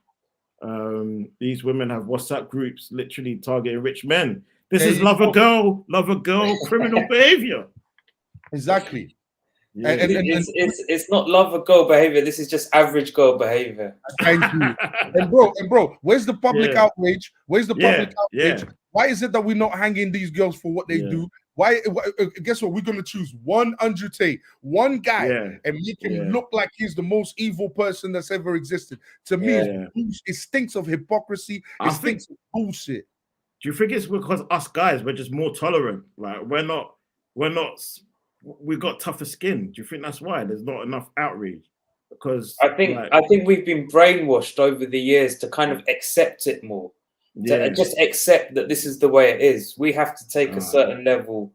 These women have WhatsApp groups literally targeting rich men. This is lover girl criminal behavior. Exactly. Yeah. It's not lover girl behavior. This is just average girl behavior. Thank you. And bro, where's the public outrage? Where's the public outrage? Why is it that we're not hanging these girls for what they do? Why? Guess what? We're gonna choose one Andrew Tate, one guy, and make him look like he's the most evil person that's ever existed. To me, it stinks of hypocrisy. It stinks of bullshit. Do you think it's because us guys we're just more tolerant? Like we've got tougher skin. Do you think that's why there's not enough outrage? Because I think we've been brainwashed over the years to kind of accept it more. To just accept that this is the way it is. We have to take a certain level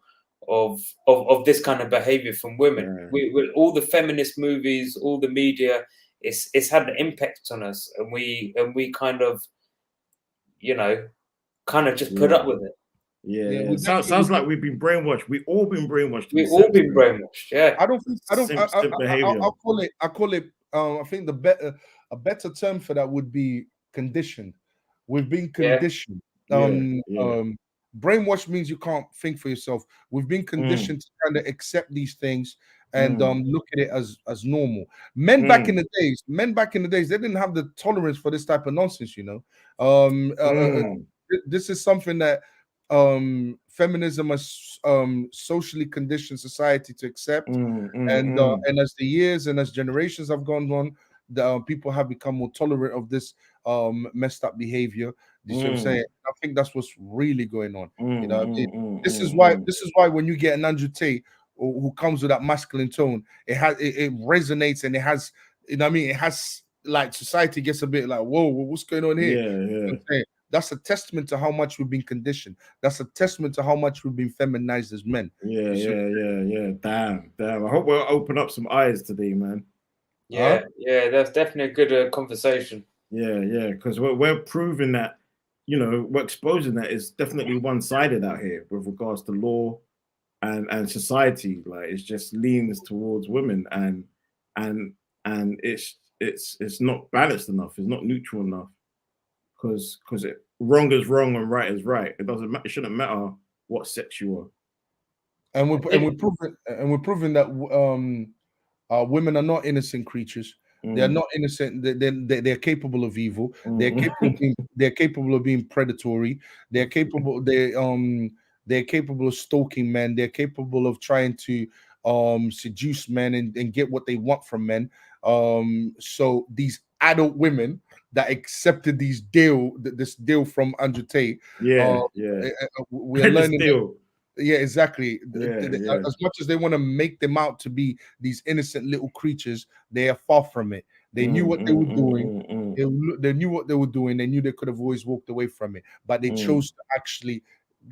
of this kind of behavior from women. We all the feminist movies, all the media, it's had an impact on us, and we kind of, you know, just put up with it. Yeah. Sounds like we've been brainwashed. We've all been brainwashed. We've all been brainwashed. Yeah. I'll call it. I think a better term for that would be conditioned. We've been conditioned. Brainwash means you can't think for yourself. We've been conditioned to kind of accept these things and look at it as normal. Men back in the days, they didn't have the tolerance for this type of nonsense, you know. This is something that feminism has socially conditioned society to accept, and as the years and as generations have gone on, the people have become more tolerant of this messed up behavior. You see what I'm saying? I think that's what's really going on. You know, this is why when you get an Andrew Tate who comes with that masculine tone, it resonates, and it has, you know what I mean, it has, like, society gets a bit like, whoa, what's going on here? You know, that's a testament to how much we've been conditioned. That's a testament to how much we've been feminized as men. Yeah. Damn. I hope we'll open up some eyes today, man. Yeah, that's definitely a good conversation. Yeah, because we're proving that, you know, we're exposing that it's definitely one-sided out here with regards to law and society. Like, it just leans towards women, and it's not balanced enough. It's not neutral enough. Because wrong is wrong and right is right. It doesn't matter. It shouldn't matter what sex you are. And we're proving that women are not innocent creatures. They are not innocent. They're capable of evil. They're capable of being predatory. They're capable. They're capable of stalking men. They're capable of trying to seduce men and get what they want from men. So these adult women that accepted this deal from Andrew Tate. We're learning. Yeah, exactly. As much as they want to make them out to be these innocent little creatures, they are far from it. They knew what they were doing. They knew what they were doing. They knew they could have always walked away from it, but they chose to actually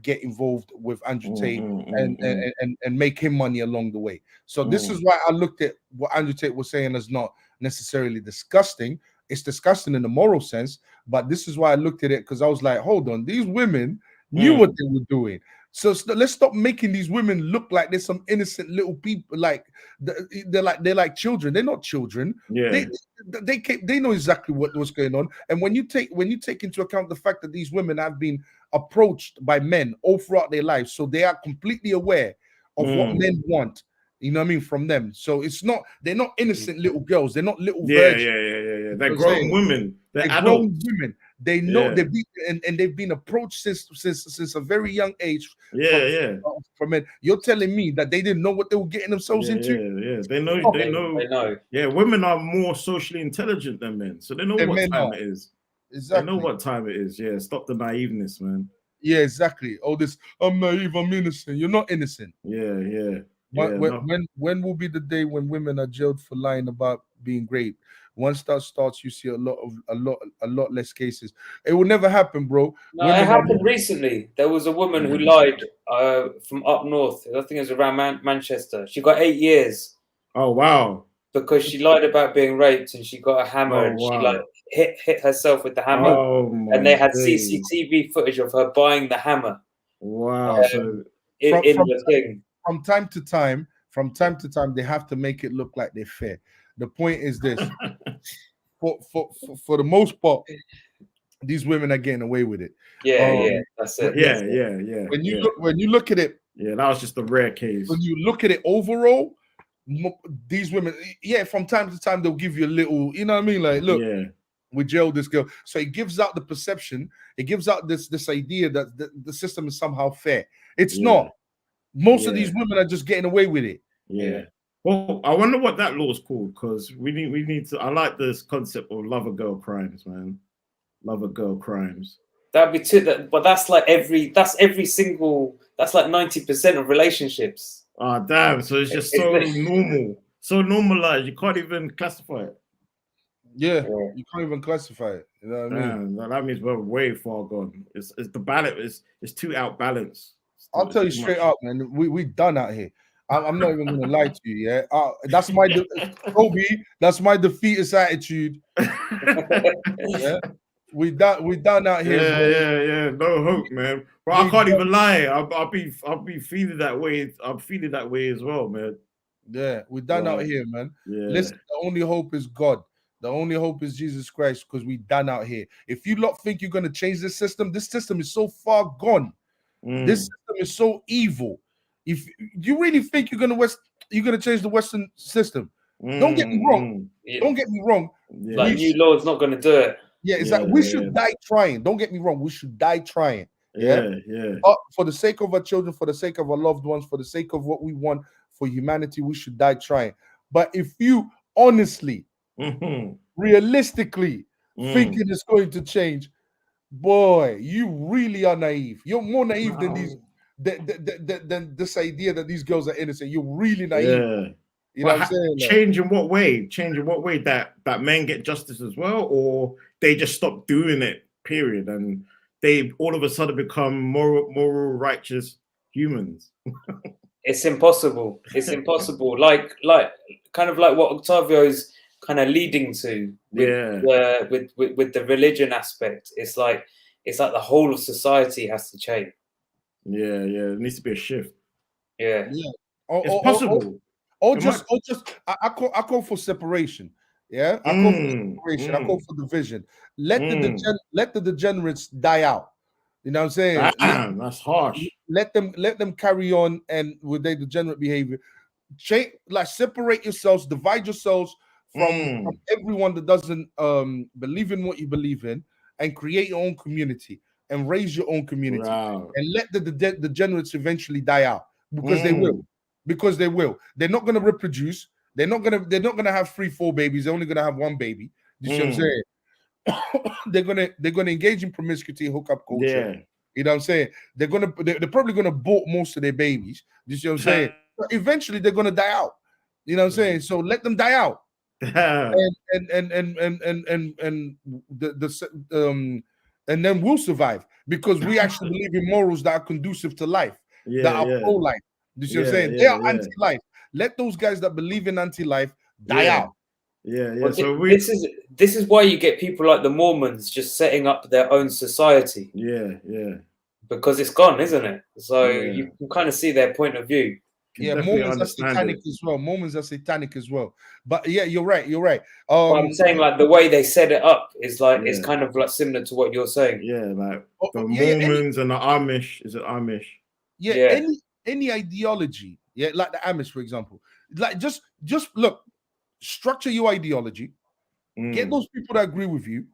get involved with Andrew Tate and make him money along the way. So this is why I looked at what Andrew Tate was saying as not necessarily disgusting. It's disgusting in the moral sense, but this is why I looked at it, because I was like, hold on, these women knew what they were doing. So let's stop making these women look like they're some innocent little people. Like they're like children. They're not children. They know exactly what's going on. And when you take into account the fact that these women have been approached by men all throughout their lives, so they are completely aware of what men want. You know what I mean, from them. So they're not innocent little girls. They're not little virgins. They're grown women. They're grown women. They know they've been approached since a very young age. From men. You're telling me that they didn't know what they were getting themselves into? They know. Yeah, women are more socially intelligent than men, so they know what time it is. Exactly. They know what time it is. Yeah, stop the naiveness, man. Yeah, exactly. All this, I'm naive, I'm innocent. You're not innocent. Yeah. When will be the day when women are jailed for lying about being raped? Once that starts, you see a lot less cases. It will never happen, bro. No, it happened recently. There was a woman who lied from up north. I think it was around Manchester. She got 8 years. Oh wow! Because she lied about being raped, and she got a hammer, and she hit herself with the hammer. And they had CCTV footage of her buying the hammer. Wow! From time to time, they have to make it look like they're fair. The point is this: for the most part, these women are getting away with it. That's it. Yeah. When you look at it, that was just a rare case. When you look at it overall, these women, from time to time they'll give you a little, you know what I mean? Like, look, we jailed this girl. So it gives out the perception, it gives out this idea that the system is somehow fair. It's not. Most of these women are just getting away with it. Yeah. Well, I wonder what that law is called, because we need to. I like this concept of lover girl crimes, man. Lover girl crimes. That'd be two. But that's like every single. That's like 90% of relationships. Oh damn! So it's just so normal, so normalized. You can't even classify it. Yeah, you can't even classify it. You know what I mean? That means we're way far gone. It's the balance. It's too outbalanced. I'll tell you straight up, man. We done out here. I'm not even gonna lie to you. Yeah, that's my Kobe. That's my defeatist attitude. Yeah, we done out here. Yeah. No hope, man. Bro, I can't even lie. I'll be feeling that way. I'm feeling that way as well, man. Yeah, we done out here, man. Yeah. Listen, the only hope is God. The only hope is Jesus Christ, because we done out here. If you lot think you're gonna change this system is so far gone. This system is so evil. If you really think you're gonna change the Western system, don't get me wrong. Don't get me wrong. Like new law's not gonna do it. Yeah, it's like we should die trying. Don't get me wrong. We should die trying. Yeah. But for the sake of our children, for the sake of our loved ones, for the sake of what we want for humanity, we should die trying. But if you honestly, realistically thinking it's going to change, boy, you really are naive. You're more naive than these than this idea that these girls are innocent. You're really naive. Yeah. You know what I'm saying? Change in what way? Change in what way? That men get justice as well, or they just stop doing it, period, and they all of a sudden become moral, righteous humans. It's impossible. It's impossible. Like kind of like what Octavio's kind of leading to with the religion aspect. It's like the whole of society has to change. Yeah. It needs to be a shift. Yeah. It's possible. I call for separation. Yeah, I call for separation. I call for division. Let the degenerates die out. You know what I'm saying? That's harsh. Let them carry on and with their degenerate behavior. Change, like separate yourselves, divide yourselves from everyone that doesn't believe in what you believe in, and create your own community and raise your own community. And let the degenerates eventually die out, because they will. Because they will. They're not going to reproduce. They're not gonna have 3-4 babies. They're only gonna have one baby. You see what I'm saying? They're gonna engage in promiscuity, hookup culture. Yeah. You know what I'm saying? They're probably gonna abort most of their babies. You see what I'm saying? But eventually they're gonna die out. You know what I'm saying? So let them die out. And then we'll survive, because we actually believe in morals that are conducive to life, that are pro-life. You see what I'm saying? They are anti-life. Let those guys that believe in anti-life die out. Well, so this is why you get people like the Mormons just setting up their own society. Because it's gone, isn't it? So you can kind of see their point of view. Mormons are satanic as well. Mormons are satanic as well. But yeah, you're right. I'm saying like the way they set it up is like it's kind of like similar to what you're saying. Like the Mormons and the Amish. Is it Amish? Any ideology, like the Amish, for example. Like just look, structure your ideology, get those people that agree with you,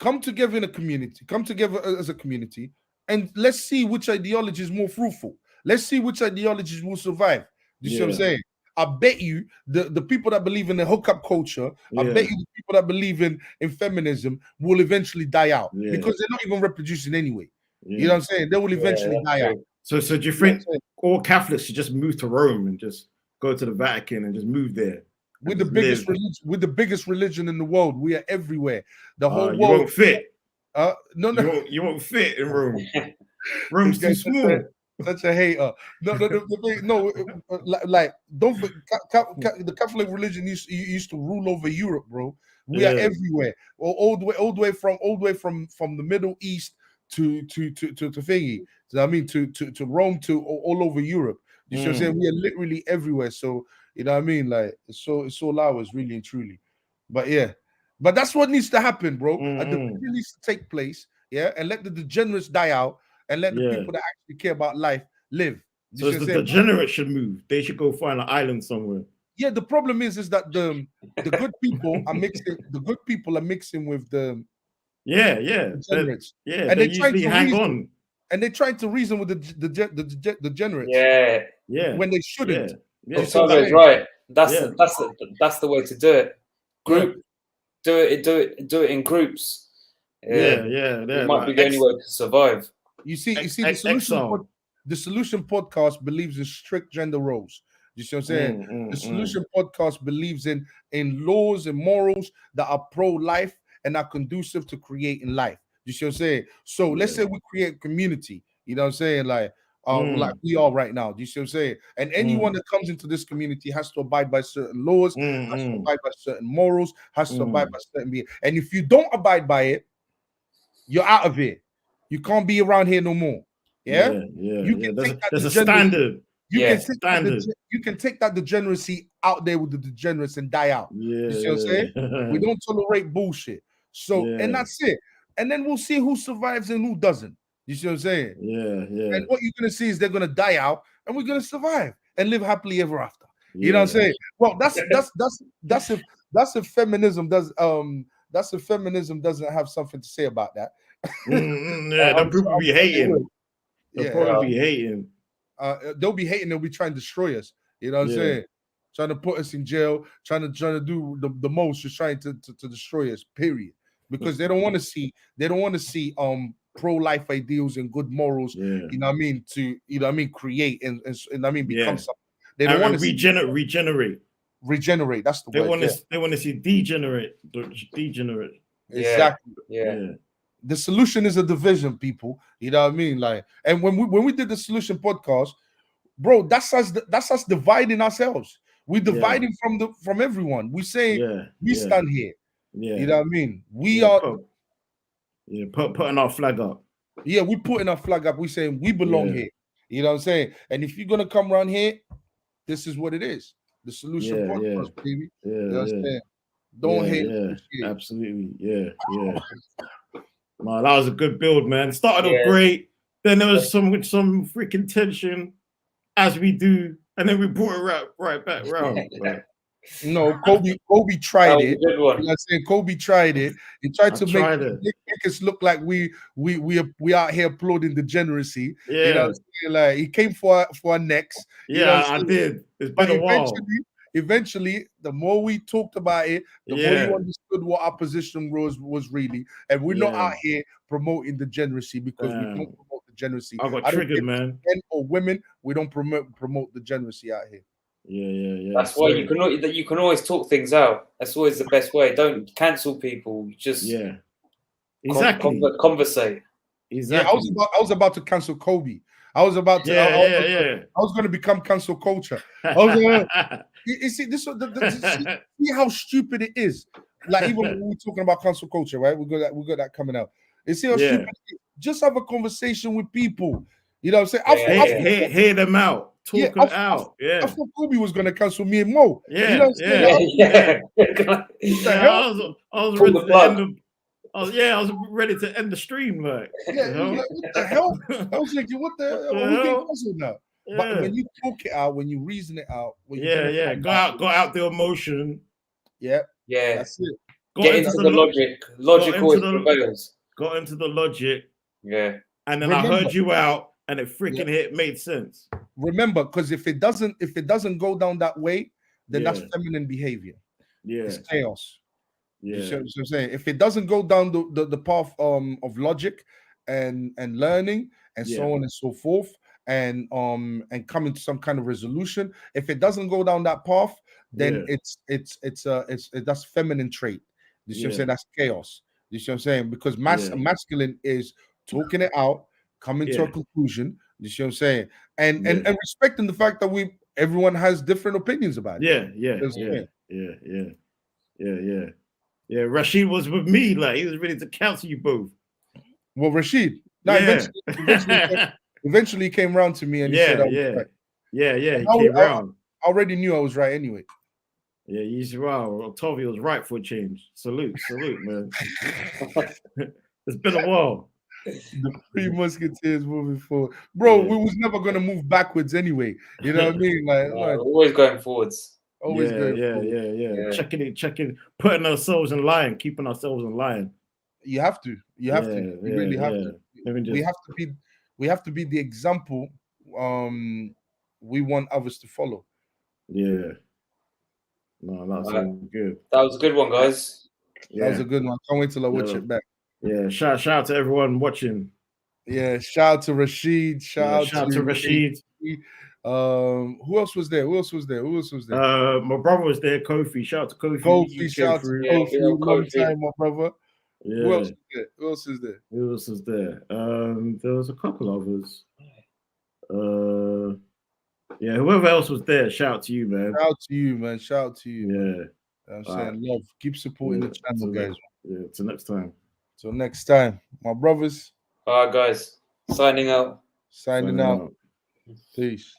come together in a community, come together as a community, and let's see which ideology is more fruitful. Let's see which ideologies will survive. You see what I'm saying? I bet you the people that believe in the hookup culture, I bet you the people that believe in feminism will eventually die out, because they're not even reproducing anyway. You know what I'm saying? They will eventually die out. So do you think all Catholics should just move to Rome and just go to the Vatican and just move there? We're the biggest religion in the world. We are everywhere. The whole world. You won't fit. No. You won't fit in Rome. Rome's too small. Such a hater. No. Like don't the Catholic religion used to rule over Europe, bro. We are everywhere. All the way from the Middle East to thingy. So I mean to Rome, to all over Europe. You see what I'm saying? We are literally everywhere. So you know what I mean? Like it's all ours, really and truly. But but that's what needs to happen, bro. The needs to take place, and let the degenerates die out, and let the people that actually care about life live. So the degenerates should move. They should go find an island somewhere. Yeah, the problem is that the good people are mixing. The good people are mixing with the degenerates. And they try to hang on. And they're trying to reason with the degenerates. When they shouldn't. Octavio's right. That's the way to do it. Do it in groups. It might be the only way to survive. You see, the Solution podcast believes in strict gender roles. You see what I'm saying? The Solution podcast believes in laws and morals that are pro-life and are conducive to creating life. You see what I'm saying? So let's say we create a community, you know what I'm saying? Like we are right now. Do you see what I'm saying? And anyone that comes into this community has to abide by certain laws, has to abide by certain morals, has to abide by certain behavior. And if you don't abide by it, you're out of here. You can't be around here no more. Yeah. There's a standard. You can take that degeneracy out there with the degenerates and die out. You see what I'm saying? We don't tolerate bullshit. So and that's it. And then we'll see who survives and who doesn't. You see what I'm saying? And what you're gonna see is they're gonna die out, and we're gonna survive and live happily ever after. You know what I'm saying? Well, that's if feminism does that's if feminism doesn't have something to say about that. They'll people be hating. They'll probably be hating. They'll be hating. They'll be trying to destroy us. You know what I'm saying? Trying to put us in jail. Trying to do the most. Just trying to destroy us. Period. Because they don't want to see. They don't want to see pro-life ideals and good morals. You know what I mean? Create and I mean become something. They don't want to regenerate. Regenerate. That's the word. They want to see degenerate. Exactly. The solution is a division, people. You know what I mean? Like, and when we did the Solution podcast, bro, that's us dividing ourselves. We're dividing from everyone. We say we stand here. You know what I mean? We are putting our flag up. Yeah, we're putting our flag up. We're saying we belong here. You know what I'm saying? And if you're gonna come around here, this is what it is. The Solution podcast, baby. You know what I'm saying? Don't hate. Absolutely. Yeah. Man, that was a good build, man. Started off great. Then there was some freaking tension, as we do, and then we brought it right back round. No, Kobe tried it. You know what I'm saying? Kobe tried it. He tried to make us look like we out here applauding degeneracy. Yeah. You know what I'm saying? Like, he came for our necks. Yeah, I did. It's been a while. Eventually, the more we talked about it, the more you understood what our position was really. And we're not out here promoting degeneracy because we don't promote degeneracy. I got triggered, man. Men or women, we don't promote degeneracy out here. Yeah. That's why you can always talk things out. That's always the best way. Don't cancel people. Just exactly conversate. Exactly. Yeah, I was about to cancel Kobe. I was about to. I was going to become cancel culture. I was you see this? See how stupid it is. Like, even when we're talking about cancel culture, right? We got that coming out. You see how stupid it is? Just have a conversation with people. You know what I'm saying? Hear them out. Talk them out. I thought Kobe was going to cancel me and Mo. Yeah. You know what I'm saying? I was ready to end the stream, like. What the hell? I was thinking, what the hell? Now? But when you talk it out, when you reason it out, go out the emotion. That's it. Get into the logic. Logic always prevails. Got into the logic. Yeah. And then I heard you out, and it freaking made sense. Remember, because if it doesn't go down that way, then that's feminine behavior. It's chaos. You see what I'm saying? If it doesn't go down the path of logic and learning and so on and so forth, and coming to some kind of resolution, if it doesn't go down that path, then that's feminine trait. You see what I'm saying? That's chaos. You see what I'm saying? Because masculine is talking it out, coming to a conclusion. You see what I'm saying? And respecting the fact that everyone has different opinions about it. Yeah, Rashid was with me. Like, he was ready to cancel you both. Well, Rashid, eventually he came around to me and he said, right. He came around. I already knew I was right anyway. Yeah, he's wow. Tovi was right for a change. Salute, man. It's been a while. The Three Musketeers moving forward, bro. We was never gonna move backwards anyway. You know what I mean? Like, always going forwards. Always good. Checking, putting ourselves in line, keeping ourselves in line. You have to. You really have to. We have to be the example we want others to follow. Yeah. No, that's all good. That was a good one, guys. That was a good one. Can't wait till I watch it back. Yeah, shout out to everyone watching. Yeah, shout out to Rashid. Shout out to Rashid. Who else was there? My brother was there, Kofi. Shout out to Kofi. Kofi, shout out to Kofi. Long time, my brother. Yeah. Who else is there? Who else is there? There was a couple others. Yeah, whoever else was there, shout out to you, man. Shout out to you, man. Shout out to you. Yeah. I'm saying love. Keep supporting the channel, guys. Yeah, till next time. Till next time, my brothers. All right, guys. Signing out. Signing out. Peace.